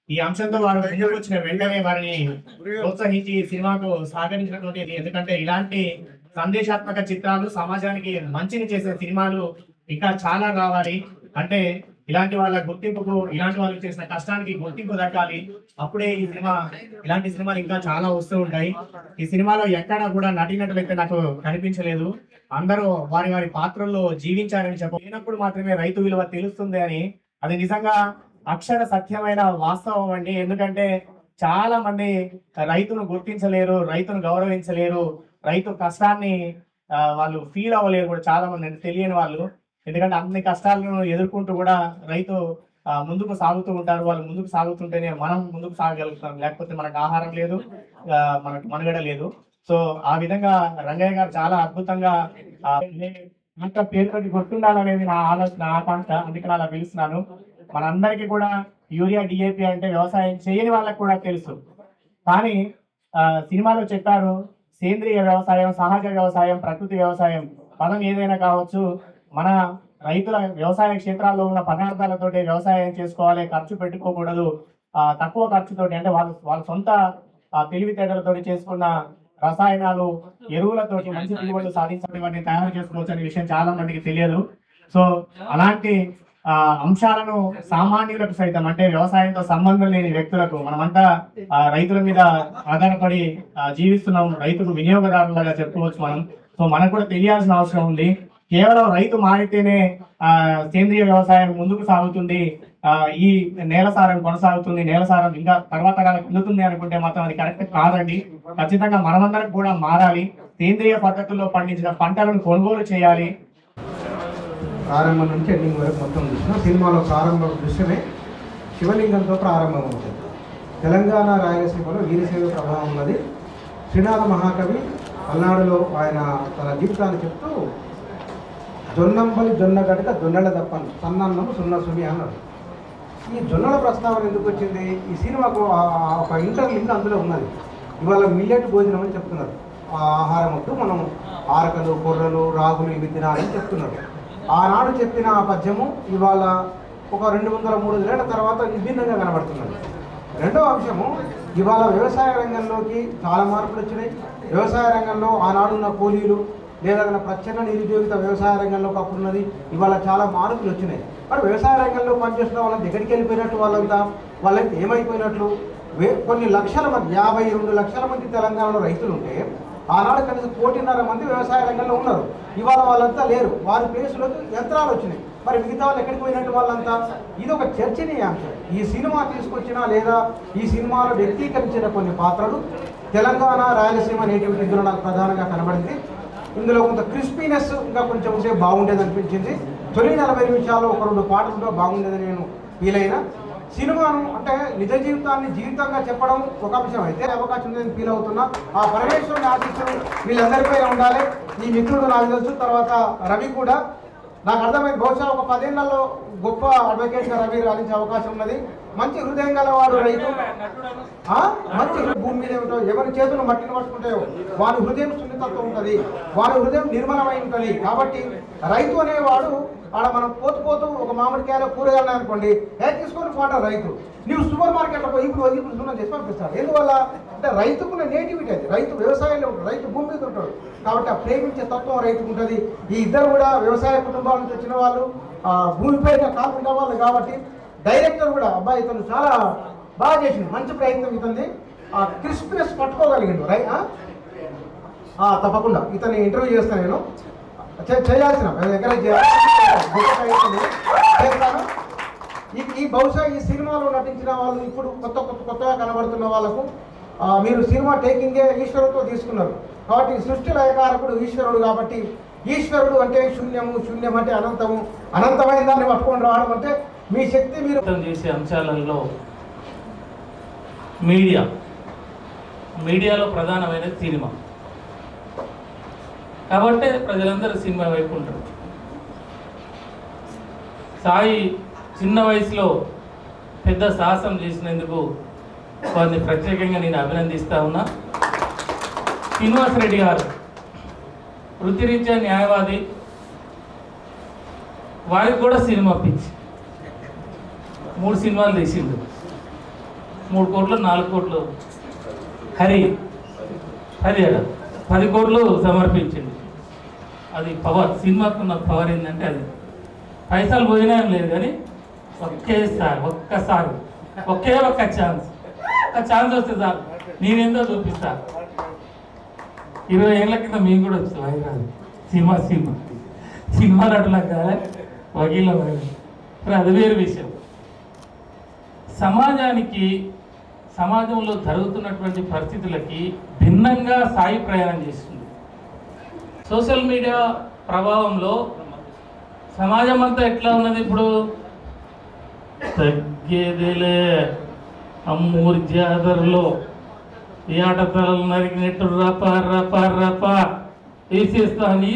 ఈ అంశంతో వారు ముందుకు వచ్చిన వెంటనే వారిని ప్రోత్సహించి సినిమాకు సహకరించినటువంటి, ఎందుకంటే ఇలాంటి సందేశాత్మక చిత్రాలు, సమాజానికి మంచిని చేసే సినిమాలు ఇంకా చాలా కావాలి. అంటే ఇలాంటి వాళ్ళ గుర్తింపుకు, ఇలాంటి వాళ్ళు చేసిన కష్టానికి గుర్తింపు దక్కాలి. అప్పుడే ఈ సినిమా, ఇలాంటి సినిమాలు ఇంకా చాలా వస్తూ ఉంటాయి. ఈ సినిమాలో ఎక్కడా కూడా నటినట్లయితే నాకు కనిపించలేదు. అందరూ వారి వారి పాత్రల్లో జీవించారని చెప్పినప్పుడు మాత్రమే రైతు విలువ తెలుస్తుంది అని, అది నిజంగా అక్షర సత్యమైన వాస్తవం అండి. ఎందుకంటే చాలా మంది రైతును గుర్తించలేరు, రైతును గౌరవించలేరు, రైతు కష్టాన్ని వాళ్ళు ఫీల్ అవ్వలేరు కూడా చాలా మంది, తెలియని వాళ్ళు. ఎందుకంటే అన్ని కష్టాలను ఎదుర్కొంటూ కూడా రైతు ముందుకు సాగుతూ ఉంటారు. వాళ్ళు ముందుకు సాగుతుంటేనే మనం ముందుకు సాగగలుగుతాం, లేకపోతే మనకు ఆహారం లేదు, మనకు మనుగడ లేదు. సో ఆ విధంగా రంగయ్య గారు చాలా అద్భుతంగా పేరుతోటి గుర్తుండాలనేది నా ఆలోచన, నా ఆకాంక్ష. అందుకని అలా పిలుస్తున్నాను. మనందరికీ కూడా యూరియా, డిఏపి అంటే వ్యవసాయం చేయని వాళ్ళకి కూడా తెలుసు. కానీ సినిమాలో చెప్పారు సేంద్రియ వ్యవసాయం, సహజ వ్యవసాయం, ప్రకృతి వ్యవసాయం. పదం ఏదైనా కావచ్చు, మన రైతుల వ్యవసాయ క్షేత్రాల్లో ఉన్న పదార్థాలతోటి వ్యవసాయం చేసుకోవాలి, ఖర్చు పెట్టుకోకూడదు. తక్కువ ఖర్చుతోటి, అంటే వాళ్ళ సొంత తెలివితేటలతోటి చేసుకున్న రసాయనాలు, ఎరువులతోటి మంచి దిగుబడులు సాధించడం, వాటిని తయారు చేసుకోవచ్చు అనే విషయం చాలా మందికి తెలియదు. సో అలాంటి అంశాలను సామాన్యులకు సైతం అంటే వ్యవసాయంతో సంబంధం లేని వ్యక్తులకు మనమంతా రైతుల మీద ఆధారపడి జీవిస్తున్నాం, రైతుకు వినియోగదారులుగా చెప్పుకోవచ్చు మనం. సో మనకు కూడా తెలియాల్సిన అవసరం ఉంది. కేవలం రైతు మారితేనే సేంద్రియ వ్యవసాయం ముందుకు సాగుతుంది, ఈ నేల సారం కొనసాగుతుంది, నేల సారం ఇంకా తర్వాత కాలం అందుతుంది అనుకుంటే మాత్రం అది కరెక్ట్ కాదండి. ఖచ్చితంగా మనమందరం కూడా మారాలి. సేంద్రియ పద్ధతుల్లో పండించిన పంటలను కొనుగోలు చేయాలి. ప్రారంభం నుంచి ఎండింగ్ వరకు మొత్తం చూసినా సినిమాలో ప్రారంభ దృశ్యమే శివలింగంతో ప్రారంభమవుతుంది. తెలంగాణ రాయలసీమలో వీరశైవ ప్రభావం ఉన్నది. శ్రీనాథ మహాకవి పల్నాడులో ఆయన తన జీవితాన్ని చెప్తూ జొన్నంబలి జొన్న గడక జొన్నెల దప్పను సన్నన్నము సున్న సుమి అన్నాడు. ఈ జొన్నల ప్రస్తావన ఎందుకు వచ్చింది? ఈ సినిమాకు ఒక ఇంటర్లింక్ అందులో ఉన్నది. ఇవాళ మిల్లెట్ భోజనం అని చెప్తున్నారు. ఆ ఆహారం వద్దు, మనం ఆరకలు కొర్రలు రాగులు ఇవి తినాలని చెప్తున్నారు. ఆనాడు చెప్పిన ఆ పద్యము ఇవాళ ఒక 200-300 ఏళ్ల తర్వాత విభిన్నంగా కనబడుతున్నది. రెండో అంశము, ఇవాళ వ్యవసాయ రంగంలోకి చాలా మార్పులు వచ్చినాయి. వ్యవసాయ రంగంలో ఆనాడున్న కూలీలు లేదా ప్రచ్ఛన్న నిరుద్యోగిత వ్యవసాయ రంగంలోకి అప్పుడున్నది, ఇవాళ చాలా మార్పులు వచ్చినాయి. మరి వ్యవసాయ రంగంలో పనిచేస్తున్న వాళ్ళకి ఎక్కడికి వెళ్ళిపోయినట్టు, వాళ్ళంతా ఏమైపోయినట్లు? కొన్ని లక్షల మంది 52 లక్షల మంది తెలంగాణలో రైతులు ఉంటే ఆనాడు కనీసం 1.5 కోటి మంది వ్యవసాయ రంగంలో ఉన్నారు. ఇవాళ వాళ్ళంతా లేరు, వారి ప్లేసులోకి యంత్రాలు వచ్చినాయి. మరి మిగతా వాళ్ళు ఎక్కడికి పోయినట్టు వాళ్ళంతా? ఇది ఒక చర్చనీయాంశం. ఈ సినిమా తీసుకొచ్చిన లేదా ఈ సినిమాలో వ్యక్తీకరించిన కొన్ని పాత్రలు తెలంగాణ రాయలసీమ నేటివిటీ ఇందులో నాకు ప్రధానంగా కనబడింది. ఇందులో కొంత క్రిస్పీనెస్ ఇంకా కొంచెం ఉంటే బాగుండేది అనిపించింది. తొలి 40 నిమిషాల్లో 1-2 పాటలతో బాగుండేదని నేను ఫీల్ అయినా. సినిమాను అంటే నిజ జీవితాన్ని జీవితంగా చెప్పడం ఒక అంశం అయితే అవకాశం ఉందని ఫీల్ అవుతున్నా. ఆ పరమేశ్వరుని ఆశీస్సులు వీళ్ళందరిపైన ఉండాలి. ఈ మిత్రుడు నాకు తెలుసు, తర్వాత రవి కూడా నాకు అర్థమైంది. బహుశా ఒక 10 ఏళ్లలో గొప్ప అడ్వకేట్గా రవి రాణించే అవకాశం ఉన్నది. మంచి హృదయం గలవాడు రైతు. మంచి భూమి మీద ఏమిటో ఎవరి చేతులు మట్టిని పట్టుకుంటాయో వారి హృదయం సున్నితత్వం ఉంటుంది, వారి హృదయం నిర్మలమై ఉంటుంది. కాబట్టి రైతు అనేవాడు ఆడ మనం పోతూ ఒక మామిడికాయలో కూరగాయలు అనుకోండి, తీసుకొని పోంటారు రైతు. నీవు సూపర్ మార్కెట్లో పోయి ఇప్పుడు సున్నం చేసి పంపిస్తాడు. ఎందువల్ల అంటే రైతుకున్న నేటివిటీ అది. రైతు వ్యవసాయంలో ఉంటాడు, రైతు భూమి మీద ఉంటాడు. కాబట్టి ఆ ప్రేమించే తత్వం రైతుకు ఉంటుంది. ఈ ఇద్దరు కూడా వ్యవసాయ కుటుంబాల నుంచి వచ్చిన వాళ్ళు, భూమిపైన కాకుండా వాళ్ళు. కాబట్టి డైరెక్టర్ కూడా అబ్బాయి ఇతను చాలా బాగా చేసింది, మంచి ప్రయత్నం ఇతని. ఆ క్రిస్పీనెస్ పట్టుకోగలిగిండు తప్పకుండా ఇతన్ని ఇంటర్వ్యూ చేస్తాను నేను. చేయాల్సిన ఎంకరేజ్ చేస్తాను. ఈ బహుశా ఈ సినిమాలో నటించిన వాళ్ళు ఇప్పుడు కొత్తగా కనబడుతున్న వాళ్ళకు మీరు సినిమా టేకింగే ఈశ్వరుడితో తీసుకున్నారు. కాబట్టి సృష్టి లయకారకుడు ఈశ్వరుడు. కాబట్టి ఈశ్వరుడు అంటే శూన్యము, శూన్యం అంటే అనంతము, అనంతమైన దాన్ని పట్టుకొని రావడం అంటే మీ శక్తి. మీరు చేసే అంశాలలో మీడియాలో ప్రధానమైనది సినిమా. కాబట్టి ప్రజలందరూ సినిమా వైపు ఉంటారు. సాయి చిన్న వయసులో పెద్ద సాహసం చేసినందుకు వారిని ప్రత్యేకంగా నేను అభినందిస్తా ఉన్నా. శ్రీనివాసరెడ్డి గారు వృత్తిరీత్యా న్యాయవాది, వారికి కూడా సినిమా పిచ్చి. 3 సినిమాలు తీసిండు, 3 కోట్లు 4 కోట్లు హరి 10 కోట్లు సమర్పించింది. అది పవర్. సినిమాకున్న పవర్ ఏంటంటే అది పైసలు పోయినా ఏం లేదు, కానీ ఒక్కసారి ఒక్క ఛాన్స్ వస్తే సార్ నేనేందో చూపిస్తా. 20 ఏళ్ళ కింద మేము కూడా వచ్చాం హైదరాబాద్. సినిమా నటులకు కదా వకీల మరి అది వేరు విషయం. సమాజంలో జరుగుతున్నటువంటి పరిస్థితులకి భిన్నంగా సాయి ప్రయాణం చేస్తుంది. సోషల్ మీడియా ప్రభావంలో సమాజం అంతా ఎట్లా ఉన్నది? ఇప్పుడు తగ్గేదేలే అమ్మూరి జాతరలో ఈ ఆటతలలు నరికినట్టు రప వేసేస్తా అని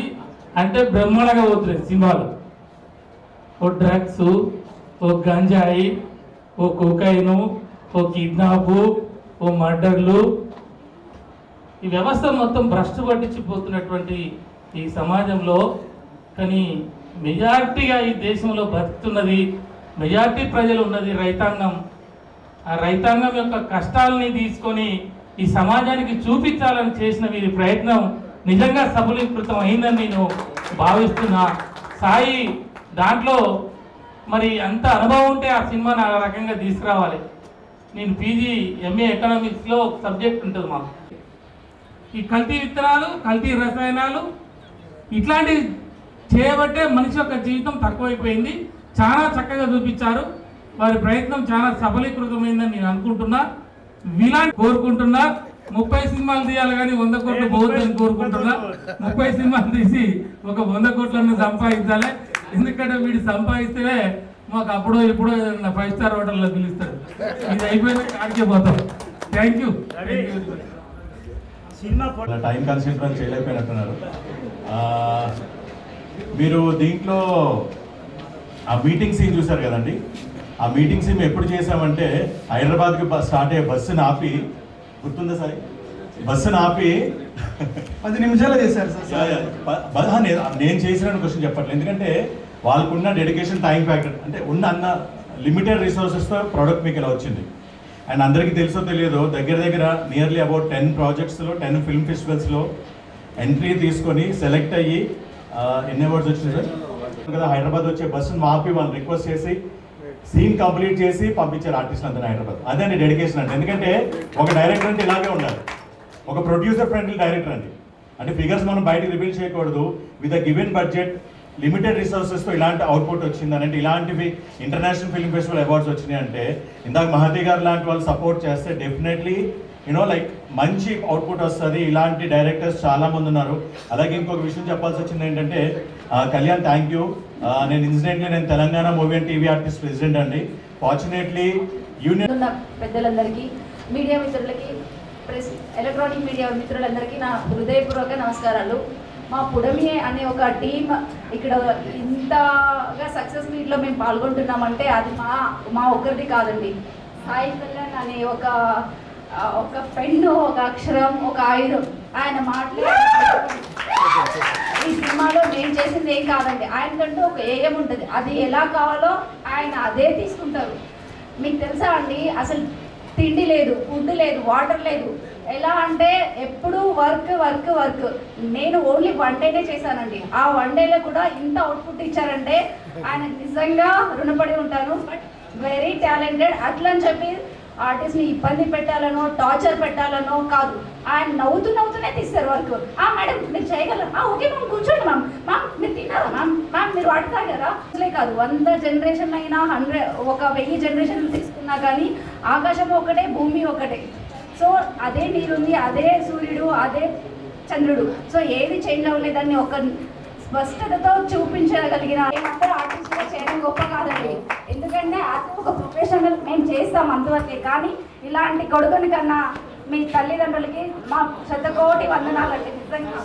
అంటే బ్రహ్మాండంగా పోతున్నాయి సినిమాలు. ఓ డ్రగ్స్, ఓ గంజాయి, ఓ కోకైను, ఓ కిడ్నాపు, ఓ మర్డర్లు, ఈ వ్యవస్థ మొత్తం భ్రష్టు పట్టించిపోతున్నటువంటి ఈ సమాజంలో కానీ మెజారిటీగా ఈ దేశంలో బతుకుతున్నది, మెజారిటీ ప్రజలు ఉన్నది రైతాంగం. ఆ రైతాంగం యొక్క కష్టాలని తీసుకొని ఈ సమాజానికి చూపించాలని చేసిన వీరి ప్రయత్నం నిజంగా సఫలీకృతం అయిందని నేను భావిస్తున్నా. సాయి దాంట్లో మరి అంత అనుభవం ఉంటే ఆ సినిమాని ఆ రకంగా తీసుకురావాలి. నేను పీజీ ఎంఏ ఎకనామిక్స్లో ఒక సబ్జెక్ట్ ఉంటుంది మాకు. ఈ కల్తీ విత్తనాలు, కల్తీ రసాయనాలు ఇట్లాంటివి చేయబట్టే మనిషి యొక్క జీవితం తక్కువైపోయింది. చాలా చక్కగా చూపించారు. వారి ప్రయత్నం చాలా సఫలీకృతమైందని నేను అనుకుంటున్నా. వీలాంటి కోరుకుంటున్నా. 30 సినిమాలు తీయాలి కానీ 100 కోట్లు పోవద్దని కోరుకుంటున్నా. 30 సినిమాలు తీసి ఒక 100 కోట్లను సంపాదించాలి. ఎందుకంటే వీడు సంపాదిస్తేనే మాకు అప్పుడో ఎప్పుడో 5 స్టార్ హోటల్లో పిలుస్తారు. ఇది అయిపోయినా కాడికే పోతాం. Thank you. టైం కన్సిడర్ చేయలేకపోయినట్టున్నారు. మీరు దీంట్లో ఆ మీటింగ్ సీన్ చూసారు కదండి. ఆ మీటింగ్ సీన్ ఎప్పుడు చేసామంటే హైదరాబాద్కి స్టార్ట్ అయ్యే బస్సుని ఆపి, గుర్తుందా సార్? బస్సుని ఆపి 10 నిమిషాలు చేశారు సార్. నేను చేసిన క్వశ్చన్ చెప్పట్లేదు, ఎందుకంటే వాళ్ళకున్న డెడికేషన్, టైం ఫ్యాక్టర్, అంటే ఉన్న లిమిటెడ్ రిసోర్సెస్తో ప్రోడక్ట్ మీకు ఇలా వచ్చింది. అండ్ అందరికీ తెలుసో తెలియదో దగ్గర నియర్లీ అబౌట్ 10 ప్రాజెక్ట్స్లో 10 ఫిల్మ్ ఫెస్టివల్స్లో ఎంట్రీ తీసుకొని సెలెక్ట్ అయ్యి ఎన్ని అవార్డ్స్ వచ్చింది సార్ కదా. హైదరాబాద్ వచ్చే బస్సును మాపి వాళ్ళు రిక్వెస్ట్ చేసి సీన్ కంప్లీట్ చేసి పంపించారు ఆర్టిస్టులు అంతా హైదరాబాద్. అదే అండి డెడికేషన్ అంటే. ఎందుకంటే ఒక డైరెక్టర్ అంటే ఇలాగే ఉండాలి, ఒక ప్రొడ్యూసర్ ఫ్రెండ్లీ డైరెక్టర్ అండి. అంటే ఫిగర్స్ మనం బయటకు రివీల్ చేయకూడదు. With a given budget, limited రిసోర్సెస్తో ఇలాంటి అవుట్పుట్ వచ్చిందని, అంటే ఇలాంటివి ఇంటర్నేషనల్ ఫిల్మ్ ఫెస్టివల్ అవార్డ్స్ వచ్చినాయి అంటే ఇందాక మహతి గారు లాంటి వాళ్ళు సపోర్ట్ చేస్తే డెఫినెట్లీ లైక్ మంచి అవుట్పుట్ వస్తుంది. ఇలాంటి డైరెక్టర్స్ చాలామంది ఉన్నారు. అలాగే ఇంకొక విషయం చెప్పాల్సి వచ్చింది ఏంటంటే, కళ్యాణ్ థ్యాంక్ యూ. నేను Telangana movie and TV artist president అండి. ఫార్చునేట్లీ యూనియన్ పెద్దలందరికీ, మీడియా మిత్రులకి, ఎలక్ట్రానిక్ మీడియా మిత్రులందరికీ నా హృదయపూర్వక నమస్కారాలు. మా పుడమి అనే ఒక టీం ఇక్కడ ఇంతగా సక్సెస్ మీట్లో మేము పాల్గొంటున్నామంటే అది మా ఒక్కరిది కాదండి. సాయి కళ్యాణ్ అనే ఒక పెన్ను, ఒక అక్షరం, ఒక ఆయుధం. ఆయన ఈ సినిమాలో నేను చేసింది ఏం కాదండి. ఆయనకంటూ ఒక ఏఎం ఉంటుంది. అది ఎలా కావాలో ఆయన అదే తీసుకుంటారు. మీకు తెలుసా అండి, అసలు తిండి లేదు, ఫుడ్ లేదు, వాటర్ లేదు. ఎలా అంటే ఎప్పుడు వర్క్ వర్క్ వర్క్. నేను ఓన్లీ 1 డేనే చేశానండి. ఆ 1 డేలో కూడా ఇంత అవుట్పుట్ ఇచ్చారంటే ఆయన నిజంగా రుణపడి ఉంటాను. But very talented. అట్లా అని చెప్పి ఆర్టిస్ట్ని ఇబ్బంది పెట్టాలనో, టార్చర్ పెట్టాలనో కాదు. ఆయన నవ్వుతూనే తీస్తారు వర్క్. మేడం మీరు చేయగలరు, ఓకే మ్యామ్ కూర్చోండి మ్యామ్, మీరు తిన్నారా మ్యామ్ మీరు వాటర్ తాగారా? అసలే కాదు, 100 జనరేషన్ అయినా 1000 జనరేషన్లు తీసుకున్నా కానీ ఆకాశం ఒకటే, భూమి ఒకటే. సో అదే నీరుంది, అదే సూర్యుడు, అదే చంద్రుడు. సో ఏది చేంజ్ అవ్వలేదని ఒక స్పష్టతతో చూపించగలిగిన ఏమంటారు ఆర్టిస్ట్గా చేయడం గొప్ప కాదండి. ఎందుకంటే అది ఒక ప్రొఫెషనల్ మేము చేస్తాం అంతవరకే. కానీ ఇలాంటి కొడుకుని కన్నా మీ తల్లిదండ్రులకి మా శతకోటి వందనాలండి నిజంగా.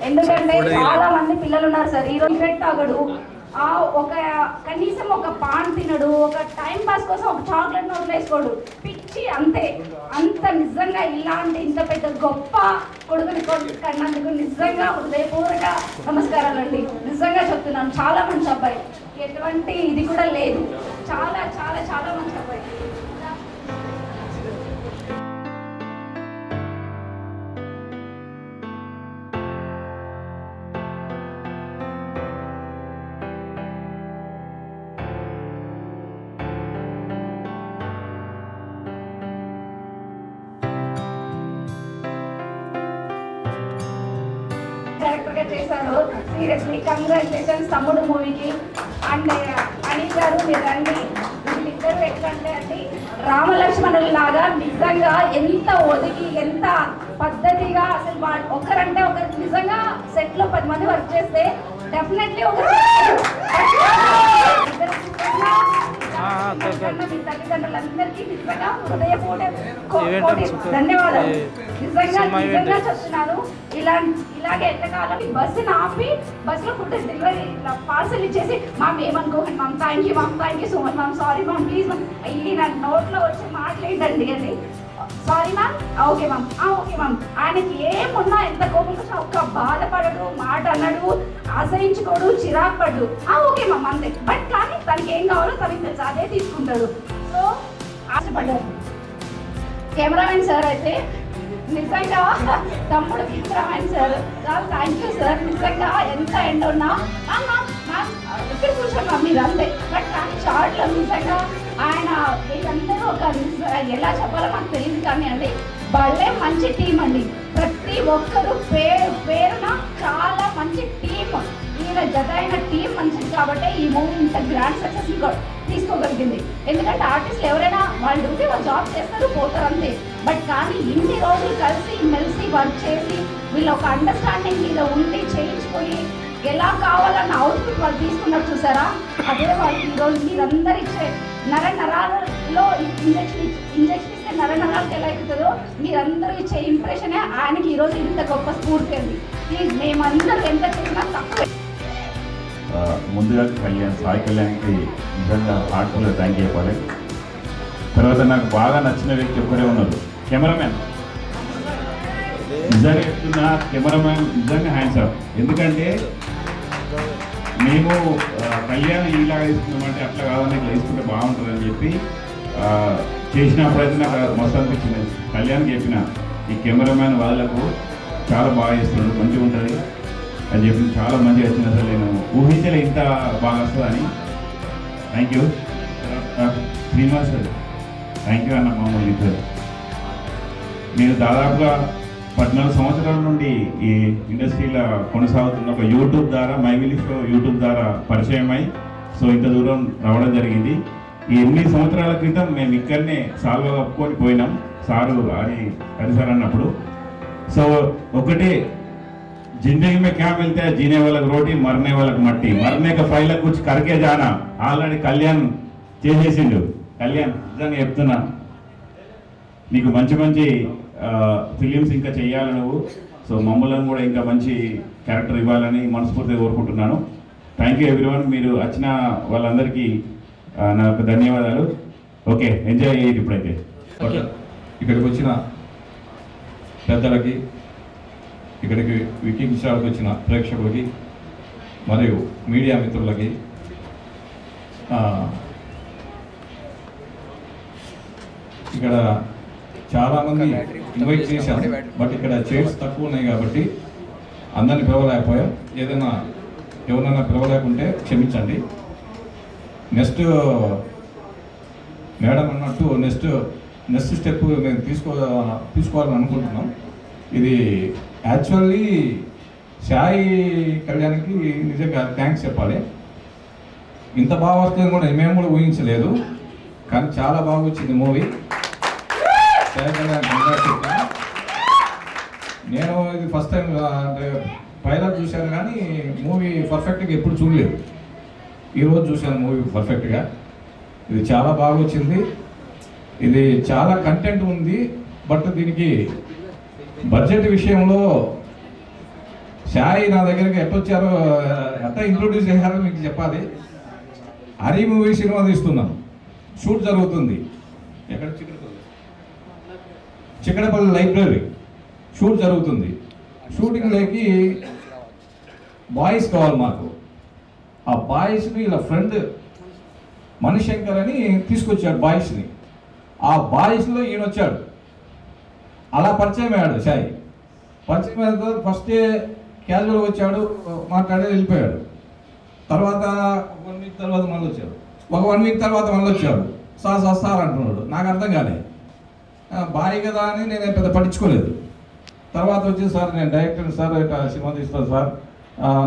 ఎందుకంటే చాలా మంది పిల్లలు ఉన్నారు సార్, ఈరోజు సిగరెట్ తాగడు, ఒక కనీసం ఒక పాన్ తినడు, ఒక టైం పాస్ కోసం ఒక చాక్లెట్ వదిలేసుకోడు, పిచ్చి అంతే. అంత నిజంగా ఇలాంటి ఇంత పెద్ద గొప్ప కొడుకుని కన్నందుకు నిజంగా హృదయపూర్వక నమస్కారాలండి. నిజంగా చెప్తున్నాను, చాలా మంచి అబ్బాయి, ఎటువంటి ఇది కూడా లేదు. చాలా చాలా చాలా మంచి అబ్బాయి. డైరెక్టర్గా చేశారు. సీరియస్లీ కంగ్రాచులేషన్స్ తమ్ముడు మూవీకి. అండ్ అనిల్ గారు మీరు రండి. వీళ్ళిద్దరు ఎట్లంటే అండి రామలక్ష్మణుల లాగా నిజంగా ఎంత ఒదిగి, ఎంత పద్ధతిగా, అసలు ఒకరంటే ఒకరు నిజంగా సెట్లో 10 మంది వర్క్ చేస్తే డెఫినెట్లీ ఒకరు మీ తల్లిదండ్రులందరికీ నిజంగా హృదయపూర్వక ధన్యవాదాలు. నిజంగా చెప్తున్నాను. ఇలాగే ఎంతకాలం బస్సుని ఆపి బస్సులో ఫుడ్ డెలివరీ పార్సల్ ఇచ్చేసి మామ్ ఏమనుకోకండి ma'am, thank you so much ma'am, sorry ma'am, please ma'am, ఇది నా నోట్లో వచ్చి మాట్లాడండి అని. Sorry ma'am, okay ma'am, okay ma'am. ఆయనకి ఏమున్నా ఎంత కోపం వచ్చినా ఒక్క బాధపడడు, మాట అన్నాడు, ఆశ్రయించుకోడు, చిరాకు పడ్డు, ఓకే మ్యామ్ అంతే. బట్ కానీ తనకి ఏం కావాలో తనకి తెలుసు, అదే తీసుకుంటాడు. సో ఆశపడ్డారు. కెమెరామెన్ సార్ అయితే నిజంగా తమ్ముడు కెమెరామెన్ సార్ చాలా థ్యాంక్ యూ సార్. నిజంగా ఎంత ఎండ ఉన్నా ఇక్కడ కూర్చోమ్మా మీరు అంతే. బట్ కానీ షార్ట్లో నిజంగా ఆయన వీళ్ళందరూ ఒక ఎలా చెప్పాలో నాకు తెలియదు కానీ అండి వాళ్ళే మంచి టీం అండి. ప్రతి ఒక్కరు పేరున చాలా మంచి టీం. ఈయన జత అయిన టీం మంచిది కాబట్టి ఈ మూవీ ఇంత గ్రాండ్ సక్సెస్ తీసుకోగలిగింది. ఎందుకంటే ఆర్టిస్టులు ఎవరైనా వాళ్ళు డ్యూటీ వాళ్ళు జాబ్ చేస్తారు పోతారు అంతే. బట్ కానీ ఇన్ని రోజులు కలిసి మెలిసి వర్క్ చేసి వీళ్ళు ఒక అండర్స్టాండింగ్ మీద ఉండి చేయించుకొని ఎలా కావాలన్న అవుట్పుట్ వాళ్ళు తీసుకున్నారు చూసారా. అదే వాళ్ళకి ఈరోజు మీరందరూ ఇచ్చే నరాలలో ఇంజక్షన్ ఇస్తే నరాలకు ఎలా అవుతుందో మీరందరూ ఇచ్చే ఇంప్రెషనే ఆయనకి ఈరోజు ఇంత గొప్ప స్ఫూర్తి అండి. ప్లీజ్ మేమందరూ ఎంత చేసినా తక్కువ. ముందుగా సాయి కళ్యాణ్కి నిజంగా హార్ట్ఫుల్గా థ్యాంక్ చెప్పాలి. తర్వాత నాకు బాగా నచ్చిన వ్యక్తి ఒక్కడే ఉన్నారు, కెమెరామెన్. నిజంగా చెప్తున్నా, కెమెరామెన్ నిజంగా హ్యాండ్స్ అప్. ఎందుకంటే మేము కళ్యాణ్ ఇలా వేసుకున్నామంటే అట్లా కాదని ఇట్లా వేసుకుంటే బాగుంటుందని చెప్పి చేసినప్పుడైతే నాకు మస్తు అనిపించింది. కళ్యాణ్ చెప్పిన ఈ కెమెరామెన్ వాళ్ళకు చాలా బాగా చేస్తున్నాడు, మంచిగా ఉంటుంది అని చెప్పి చాలా మంచిగా వచ్చింది. అసలు నేను ఊహించలే ఇంత బాగా వస్తుందని. Thank you Srinivas sir, thank you అన్న. మామూలు ఇద్దరు నేను దాదాపుగా 14 సంవత్సరాల నుండి ఈ ఇండస్ట్రీలో కొనసాగుతున్న ఒక యూట్యూబ్ ద్వారా, మైవిలి షో యూట్యూబ్ ద్వారా పరిచయమై సో ఇంత దూరం రావడం జరిగింది. ఈ 8 సంవత్సరాల క్రితం మేము ఇక్కడనే సాల్వా కప్పుకొని పోయినాం సారు హరి సార్ అన్నప్పుడు. సో ఒకటే जिंदगी में क्या मिलता है, जीने वाला रोटी मरने वाला मट्टी, मरने का पहले कुछ करके जाना. ఆల్రెడీ కళ్యాణ్ చేసేసిండు. కళ్యాణ్ నిజంగా చెప్తున్నా, నీకు మంచి మంచి ఫిలిమ్స్ ఇంకా చెయ్యాలి నువ్వు. సో మమ్మల్ని కూడా ఇంకా మంచి క్యారెక్టర్ ఇవ్వాలని మనస్ఫూర్తిగా కోరుకుంటున్నాను. Thank you everyone. మీరు వచ్చిన వాళ్ళందరికీ నాకు ధన్యవాదాలు. ఓకే, ఎంజాయ్ అయ్యేది ఇప్పుడైతే. ఓకే, ఇక్కడికి వచ్చిన పెద్దలకి, ఇక్కడికి వీక్షించడానికి వచ్చిన ప్రేక్షకులకి మరియు మీడియా మిత్రులకి ఇక్కడ చాలామంది ఇన్వైట్ చేశాం. బట్ ఇక్కడ చైర్స్ తక్కువ ఉన్నాయి కాబట్టి అందరిని పిలవలేకపోయాం. ఎవరైనా పిలవలేకుంటే క్షమించండి. నెక్స్ట్ మేడం అన్నట్టు నెక్స్ట్ స్టెప్ మేము తీసుకోవాలని అనుకుంటున్నాం. ఇది యాక్చువల్లీ సాయి కళ్యాణ్కి నిజంగా థ్యాంక్స్ చెప్పాలి. ఇంత బాగా వస్తుంది కూడా మేము కూడా ఊహించలేదు, కానీ చాలా బాగా వచ్చింది మూవీ. సాయి కళ్యాణ్ నేను ఇది ఫస్ట్ టైం అంటే పైలట్ చూశాను కానీ మూవీ పర్ఫెక్ట్గా ఎప్పుడు చూడలేదు. ఈరోజు చూశాను మూవీ పర్ఫెక్ట్గా. ఇది చాలా బాగా వచ్చింది. ఇది చాలా కంటెంట్ ఉంది. బట్ దీనికి బడ్జెట్ విషయంలో సాయి నా దగ్గరికి ఎట్టొచ్చారో, ఎట్లా ఇంట్రొడ్యూస్ చేశారో మీకు చెప్పాలి. హరి మూవీ సినిమా తీస్తున్నాం, షూట్ జరుగుతుంది. ఎక్కడ? చిక్కడపల్లి లైబ్రరీ షూట్ జరుగుతుంది. షూటింగ్ లేకి బాయ్స్ కావాలి మాకు. ఆ బాయ్స్ని ఇలా ఫ్రెండ్ మణిశంకర్ అని తీసుకొచ్చాడు బాయ్స్ని. ఆ బాయ్స్లో ఈయన వచ్చాడు. అలా పరిచయం అయ్యాడు సాయి. పరిచయం అయిన తర్వాత ఫస్ట్ క్యాజువల్గా వచ్చాడు, మాట్లాడి వెళ్ళిపోయాడు. తర్వాత 1 వీక్ తర్వాత మళ్ళీ వచ్చాడు. 1 వీక్ తర్వాత మళ్ళీ వచ్చాడు. సార్ అంటున్నాడు. నాకు అర్థం కాలేదు. బాయ్ కదా అని నేను పెద్ద పట్టించుకోలేదు. తర్వాత వచ్చి సార్ నేను డైరెక్టర్ సార్, ఇట్లా సినిమా తీస్తాను సార్,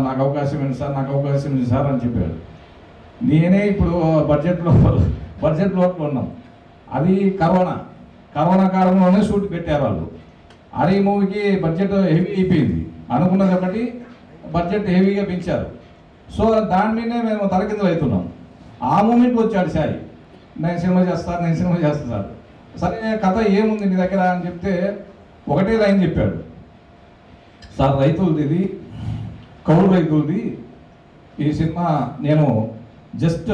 నాకు అవకాశం ఏంటి సార్, నాకు అవకాశం ఏంటి సార్ అని చెప్పాడు. నేనే ఇప్పుడు బడ్జెట్ లోట్లో ఉన్నాం. అది కరోనా కాలంలోనే షూట్ పెట్టారు వాళ్ళు. హరి మూవీకి బడ్జెట్ హెవీ అయిపోయింది. అనుకున్నది ఒకటి, బడ్జెట్ హెవీగా పెంచారు. సో దాని మీదనే మేము తలకిందులు అవుతున్నాం. ఆ మూమెంట్లో వచ్చాడు సాయి, నేను సినిమా చేస్తాను సార్. సరే కథ ఏముంది నీ దగ్గర అని చెప్తే ఒకటే లైన్ చెప్పాడు. సార్ రైతులది, ఇది కౌలు రైతులది ఈ సినిమా, నేను జస్ట్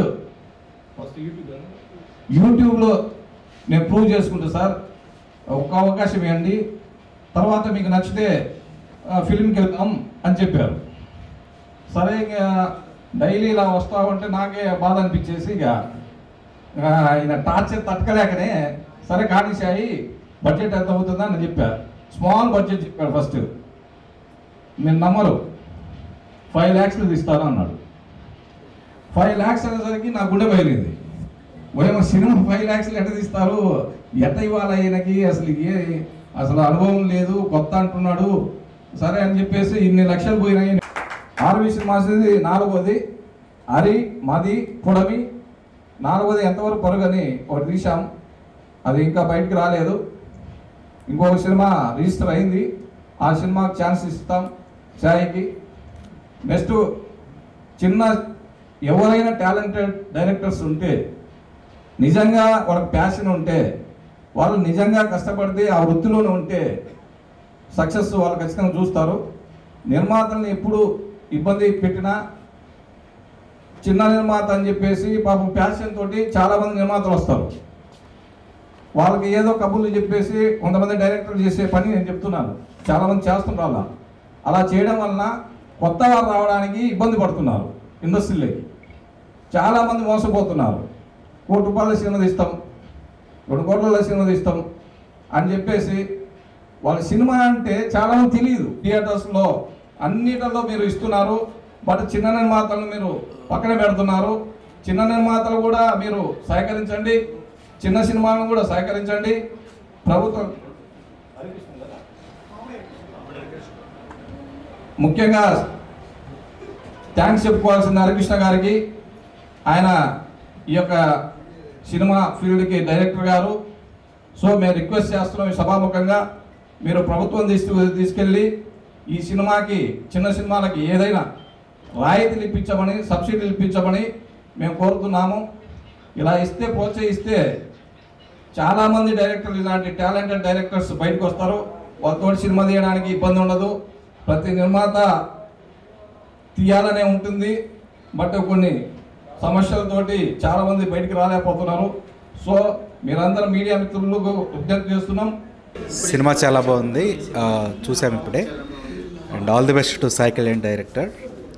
యూట్యూబ్లో నేను ప్రూవ్ చేసుకుంటా సార్, ఒక అవకాశం ఇవ్వండి, తర్వాత మీకు నచ్చితే ఫిల్మ్కి వెళ్తాం అని చెప్పారు. సరే ఇక డైలీ ఇలా వస్తా ఉంటే నాకే బాధ అనిపించేసి ఇక ఆయన టార్చర్ తట్టుకలేకనే సరే కానిసాయి బడ్జెట్ ఎంత అవుతుందా అని చెప్పారు. స్మాల్ బడ్జెట్ చెప్పాడు ఫస్ట్. మీరు నమ్మరు, 5 lakhs ఇస్తాను అన్నాడు. 5 lakhs అనేసరికి నా గుండె బయలుంది. ఓయేమో సినిమా 5 lakhs ఎట్లా తీస్తారు, ఎట్ట ఇవ్వాలి ఆయనకి, అసలు అనుభవం లేదు, కొత్త అంటున్నాడు. సరే అని చెప్పేసి ఇన్ని లక్షలు పోయినాయి. ఆర్వి సినిమాస్ 4వది, హరి, మది, పుడమి 4వది ఎంతవరకు పొరగని ఒకటి తీసాం, అది ఇంకా బయటికి రాలేదు. ఇంకొక సినిమా రిజిస్టర్ అయింది, ఆ సినిమాకి ఛాన్స్ ఇస్తాం సాయికి. నెక్స్ట్ చిన్న ఎవరైనా టాలెంటెడ్ డైరెక్టర్స్ ఉంటే, నిజంగా వాళ్ళకి ప్యాషన్ ఉంటే, వాళ్ళు నిజంగా కష్టపడితే ఆ వృత్తిలోనే ఉంటే సక్సెస్ వాళ్ళు ఖచ్చితంగా చూస్తారు. నిర్మాతల్ని ఎప్పుడు ఇబ్బంది పెట్టినా, చిన్న నిర్మాత అని చెప్పేసి పాపం ప్యాషన్ తోటి చాలామంది నిర్మాతలు వస్తారు. వాళ్ళకి ఏదో కబుర్లు చెప్పేసి కొంతమంది డైరెక్టర్లు చేసే పని నేను చెప్తున్నాను, చాలామంది చేస్తుంటారు. అలా చేయడం వలన కొత్త వారు రావడానికి ఇబ్బంది పడుతున్నారు. ఇండస్ట్రీలోకి చాలామంది మోసపోతున్నారు. ₹1 కోట్ల సినిమా తీస్తాం, 2 కోట్ల సినిమా తీస్తాం అని చెప్పేసి వాళ్ళ సినిమా అంటే చాలామంది తెలియదు. థియేటర్స్లో అన్నిటిలో మీరు ఇస్తున్నారు, బట్ చిన్న నిర్మాతలను మీరు పక్కన పెడుతున్నారు. చిన్న నిర్మాతలు కూడా మీరు సహకరించండి, చిన్న సినిమాలను కూడా సహకరించండి. ప్రభుత్వం ముఖ్యంగా థ్యాంక్స్ చెప్పుకోవాల్సింది హరికృష్ణ గారికి. ఆయన ఈ యొక్క సినిమా ఫీల్డ్కి డైరెక్టర్ గారు. సో మేము రిక్వెస్ట్ చేస్తున్నాం ఈ సభాముఖంగా, మీరు ప్రభుత్వం తీసుకెళ్ళి ఈ సినిమాకి, చిన్న సినిమాలకి ఏదైనా రాయితీలు ఇప్పించమని, సబ్సిడీలు ఇప్పించమని మేము కోరుతున్నాము. ఇలా ఇస్తే, ప్రోత్సహిస్తే చాలామంది డైరెక్టర్లు, ఇలాంటి టాలెంటెడ్ డైరెక్టర్స్ బయటకు వస్తారు. వాళ్ళతో సినిమా తీయడానికి ఇబ్బంది ఉండదు. ప్రతి నిర్మాత తీయాలనే ఉంటుంది, బట్ కొన్ని సమస్యలతోటి చాలామంది బయటికి రాలేకపోతున్నారు. సో మీరందరూ మీడియా మిత్రులకు విజ్ఞప్తి చేస్తున్నాం. సినిమా చాలా బాగుంది, చూసాము ఇప్పుడే. And all the best to Sai Kalyan director,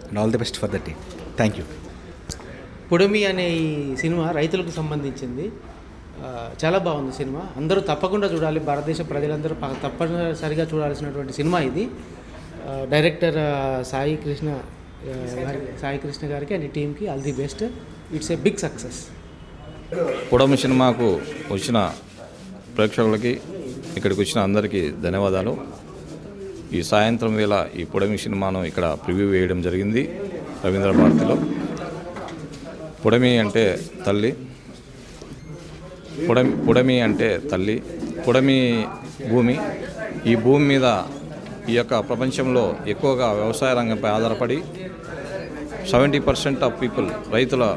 and all the best for the team. Thank you. పుడమి అనే ఈ సినిమా రైతులకు సంబంధించింది. చాలా బాగుంది సినిమా, అందరూ తప్పకుండా చూడాలి. భారతదేశ ప్రజలందరూ తప్పనిసరిగా చూడాల్సినటువంటి సినిమా ఇది. డైరెక్టర్ సాయి కృష్ణ గారికి అండ్ టీమ్కి all the best. It's a big success. Pudami సినిమాకు వచ్చిన ప్రేక్షకులకి, ఇక్కడికి వచ్చిన అందరికీ ధన్యవాదాలు. ఈ సాయంత్రం వేళ ఈ పుడమి సినిమాను ఇక్కడ ప్రివ్యూ వేయడం జరిగింది రవీంద్ర భారతిలో. పుడమి అంటే తల్లి, పుడమి అంటే తల్లి, పుడమి భూమి. ఈ భూమి మీద ఈ యొక్క ప్రపంచంలో ఎక్కువగా వ్యవసాయ రంగంపై ఆధారపడి 70% ఆఫ్ పీపుల్ రైతుగా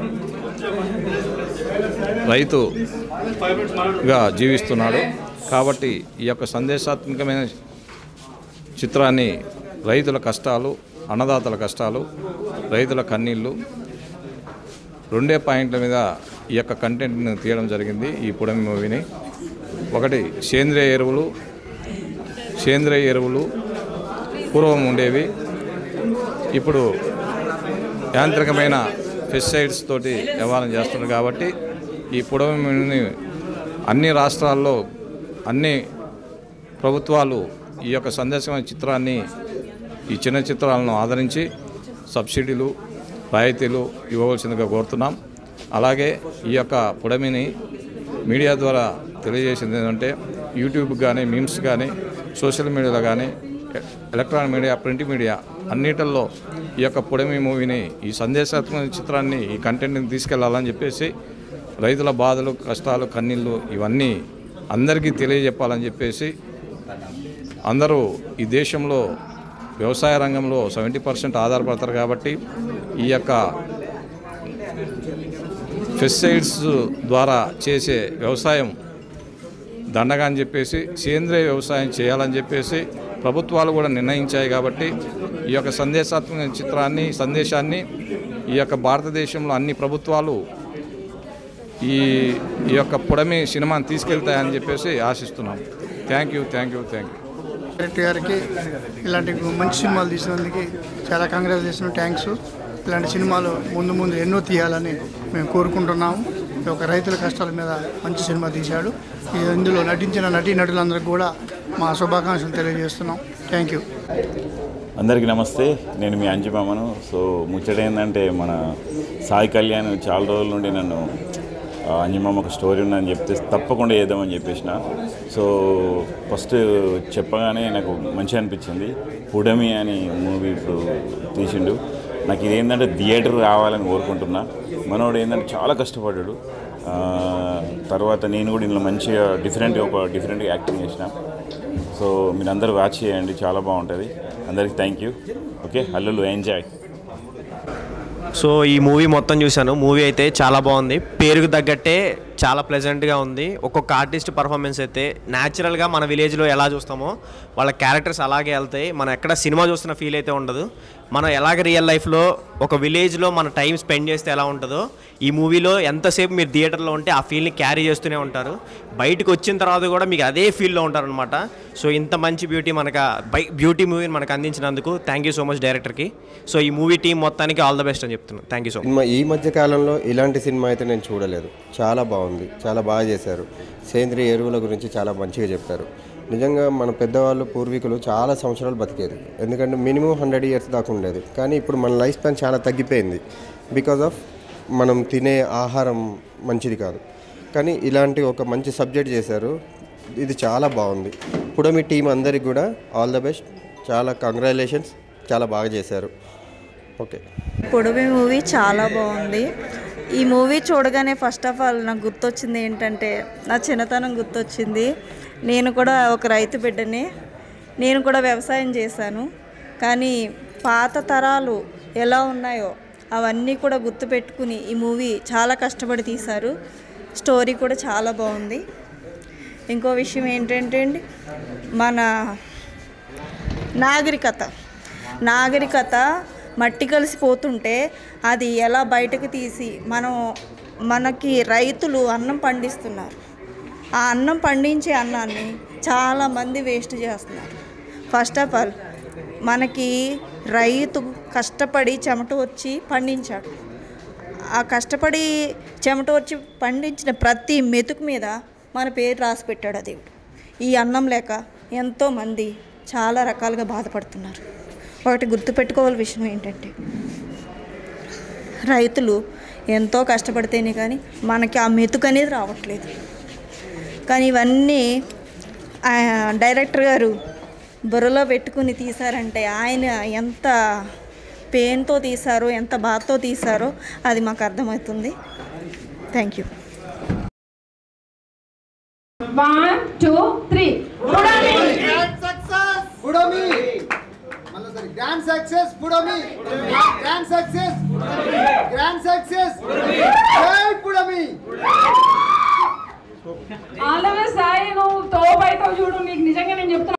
జీవిస్తున్నాడు. కాబట్టి ఈ యొక్క సందేశాత్మకమైన చిత్రాన్ని రైతుల కష్టాలు, అన్నదాతల కష్టాలు, రైతుల కన్నీళ్ళు, 2 పాయింట్ల మీద ఈ యొక్క కంటెంట్ని తీయడం జరిగింది ఈ పుడమి మూవీని. ఒకటి సేంద్రియ ఎరువులు పూర్వం ఉండేవి, ఇప్పుడు యాంత్రికమైన పెస్టిసైడ్స్ తోటి వ్యవహారం చేస్తున్నారు. కాబట్టి ఈ పుడమిని అన్ని రాష్ట్రాల్లో అన్ని ప్రభుత్వాలు ఈ యొక్క సందేశమైన చిత్రాన్ని, ఈ చిన్న చిత్రాలను ఆదరించి సబ్సిడీలు, రాయితీలు ఇవ్వవలసిందిగా కోరుతున్నాం. అలాగే ఈ యొక్క పుడమిని మీడియా ద్వారా తెలియజేసింది ఏంటంటే, యూట్యూబ్ కానీ, మీమ్స్ కానీ, సోషల్ మీడియాలో కానీ, ఎలక్ట్రానిక్ మీడియా, ప్రింట్ మీడియా అన్నిటిల్లో ఈ యొక్క పుడమి మూవీని, ఈ సందేశాత్మక చిత్రాన్ని, ఈ కంటెంట్ని తీసుకెళ్లాలని చెప్పేసి రైతుల బాధలు, కష్టాలు, కన్నీళ్ళు ఇవన్నీ అందరికీ తెలియజెప్పాలని చెప్పేసి, అందరూ ఈ దేశంలో వ్యవసాయ రంగంలో 70% ఆధారపడతారు. కాబట్టి ఈ యొక్క పెస్టిసైడ్స్ ద్వారా చేసే వ్యవసాయం దండగా అని చెప్పేసి, సేంద్రియ వ్యవసాయం చేయాలని చెప్పేసి ప్రభుత్వాలు కూడా నిర్ణయించాయి. కాబట్టి ఈ యొక్క సందేశాత్మక సందేశాన్ని ఈ యొక్క భారతదేశంలో అన్ని ప్రభుత్వాలు ఈ యొక్క పుడమి సినిమాని తీసుకెళ్తాయని చెప్పేసి ఆశిస్తున్నాం. Thank you. డైరెక్టర్ గారికి ఇలాంటి మంచి సినిమాలు తీసినందుకు చాలా కంగ్రాచులేషన్, థ్యాంక్స్. ఇలాంటి సినిమాలు ముందు ఎన్నో తీయాలని మేము కోరుకుంటున్నాము. ఒక రైతుల కష్టాల మీద మంచి సినిమా తీశాడు. ఇందులో నటించిన నటీనటులందరికీ కూడా మా శుభాకాంక్షలు తెలియజేస్తున్నాం. Thank you. అందరికీ నమస్తే, నేను మీ అంజిమామను. సో ముచ్చట ఏంటంటే మన సాయి కళ్యాణ్ చాలా రోజుల నుండి నన్ను అంజిమామ ఒక స్టోరీ ఉందని చెప్తే తప్పకుండా చేద్దామని చెప్పేసిన. సో ఫస్ట్ చెప్పగానే నాకు మంచిగా అనిపించింది. పుడమి అని మూవీ ఇప్పుడు తీసిండు. నాకు ఇదేంటంటే థియేటర్ రావాలని కోరుకుంటున్నా. మనోడు ఏంటంటే చాలా కష్టపడ్డాడు. తర్వాత నేను కూడా ఇందులో మంచిగా డిఫరెంట్గా యాక్టింగ్ చేసిన. సో మీరందరూ వాచ్ చేయండి, చాలా బాగుంటుంది. అందరికీ థ్యాంక్ యూ. ఓకే, హల్లు ఎంజాయ్. సో ఈ మూవీ మొత్తం చూశాను. మూవీ అయితే చాలా బాగుంది, పేరుకు తగ్గట్టే చాలా ప్లెజెంట్గా ఉంది. ఒక్కొక్క ఆర్టిస్ట్ పర్ఫార్మెన్స్ అయితే న్యాచురల్గా మన విలేజ్లో ఎలా చూస్తామో వాళ్ళ క్యారెక్టర్స్ అలాగే వెళ్తాయి. మనం ఎక్కడ సినిమా చూస్తున్న ఫీల్ అయితే ఉండదు. మనం ఎలాగ రియల్ లైఫ్లో ఒక విలేజ్లో మన టైం స్పెండ్ చేస్తే ఎలా ఉంటుందో ఈ మూవీలో ఎంతసేపు మీరు థియేటర్లో ఉంటే ఆ ఫీల్ని క్యారీ చేస్తూనే ఉంటారు. బయటకు వచ్చిన తర్వాత కూడా మీకు అదే ఫీల్లో ఉంటారనమాట. సో ఇంత మంచి బ్యూటీ మూవీని మనకు అందించినందుకు థ్యాంక్ యూ సో మచ్ డైరెక్టర్కి. సో ఈ మూవీ టీం మొత్తానికి ఆల్ ద బెస్ట్ అని చెప్తున్నాను. Thank you so much. ఈ మధ్య కాలంలో ఇలాంటి సినిమా అయితే నేను చూడలేదు. చాలా బాగుంది, చాలా బాగా చేశారు. సేంద్రియ ఎరువుల గురించి చాలా మంచిగా చెప్పారు. నిజంగా మన పెద్దవాళ్ళు పూర్వీకులు చాలా సంవత్సరాలు బతికేది. ఎందుకంటే మినిమం 100 years దాకా ఉండేది. కానీ ఇప్పుడు మన లైఫ్ స్పాన్ చాలా తగ్గిపోయింది. బికాజ్ ఆఫ్ మనం తినే ఆహారం మంచిది కాదు. కానీ ఇలాంటి ఒక మంచి సబ్జెక్ట్ చేశారు. ఇది చాలా బాగుంది. పుడమి టీం అందరికి కూడా ఆల్ ద బెస్ట్. చాలా కంగ్రాచులేషన్స్, చాలా బాగా చేశారు. ఓకే. పుడమి మూవీ చాలా బాగుంది. ఈ మూవీ చూడగానే ఫస్ట్ ఆఫ్ ఆల్ నాకు గుర్తొచ్చింది ఏంటంటే నా చిన్నతనం గుర్తొచ్చింది. నేను కూడా ఒక రైతు బిడ్డని, నేను కూడా వ్యవసాయం చేశాను. కానీ పాత తరాలు ఎలా ఉన్నాయో అవన్నీ కూడా గుర్తుపెట్టుకుని ఈ మూవీ చాలా కష్టపడి తీశారు. స్టోరీ కూడా చాలా బాగుంది. ఇంకో విషయం ఏంటంటే అండి, మన నాగరికత మట్టి కలిసిపోతుంటే అది ఎలా బయటకు తీసి మనకి రైతులు అన్నం పండిస్తున్నారు. ఆ అన్నం పండించే అన్నాన్ని చాలామంది వేస్ట్ చేస్తున్నారు. ఫస్ట్ ఆఫ్ ఆల్ మనకి రైతు కష్టపడి చెమట వచ్చి పండించాడు. ఆ కష్టపడి చెమట వచ్చి పండించిన ప్రతి మెతుకు మీద మన పేరు రాసి పెట్టాడు ఆ దేవుడు. ఈ అన్నం లేక ఎంతోమంది చాలా రకాలుగా బాధపడుతున్నారు. ఒకటి గుర్తుపెట్టుకోవాల్సిన విషయం ఏంటంటే రైతులు ఎంతో కష్టపడితేనే కానీ మనకి ఆ మెతుకు అనేది రావట్లేదు. కానీ ఇవన్నీ డైరెక్టర్ గారు బుర్రలో పెట్టుకుని తీశారంటే ఆయన ఎంత పెయిన్తో తీశారో, ఎంత బాధతో తీశారో అది మాకు అర్థమవుతుంది. Thank you. 1 2 3 Grand success, Pudami! Grand success! Grand success! Great Pudami! All the best Sai. నువ్వు తోపు అవుతావు చూడు. నీకు నిజంగా నేను చెప్తున్నా.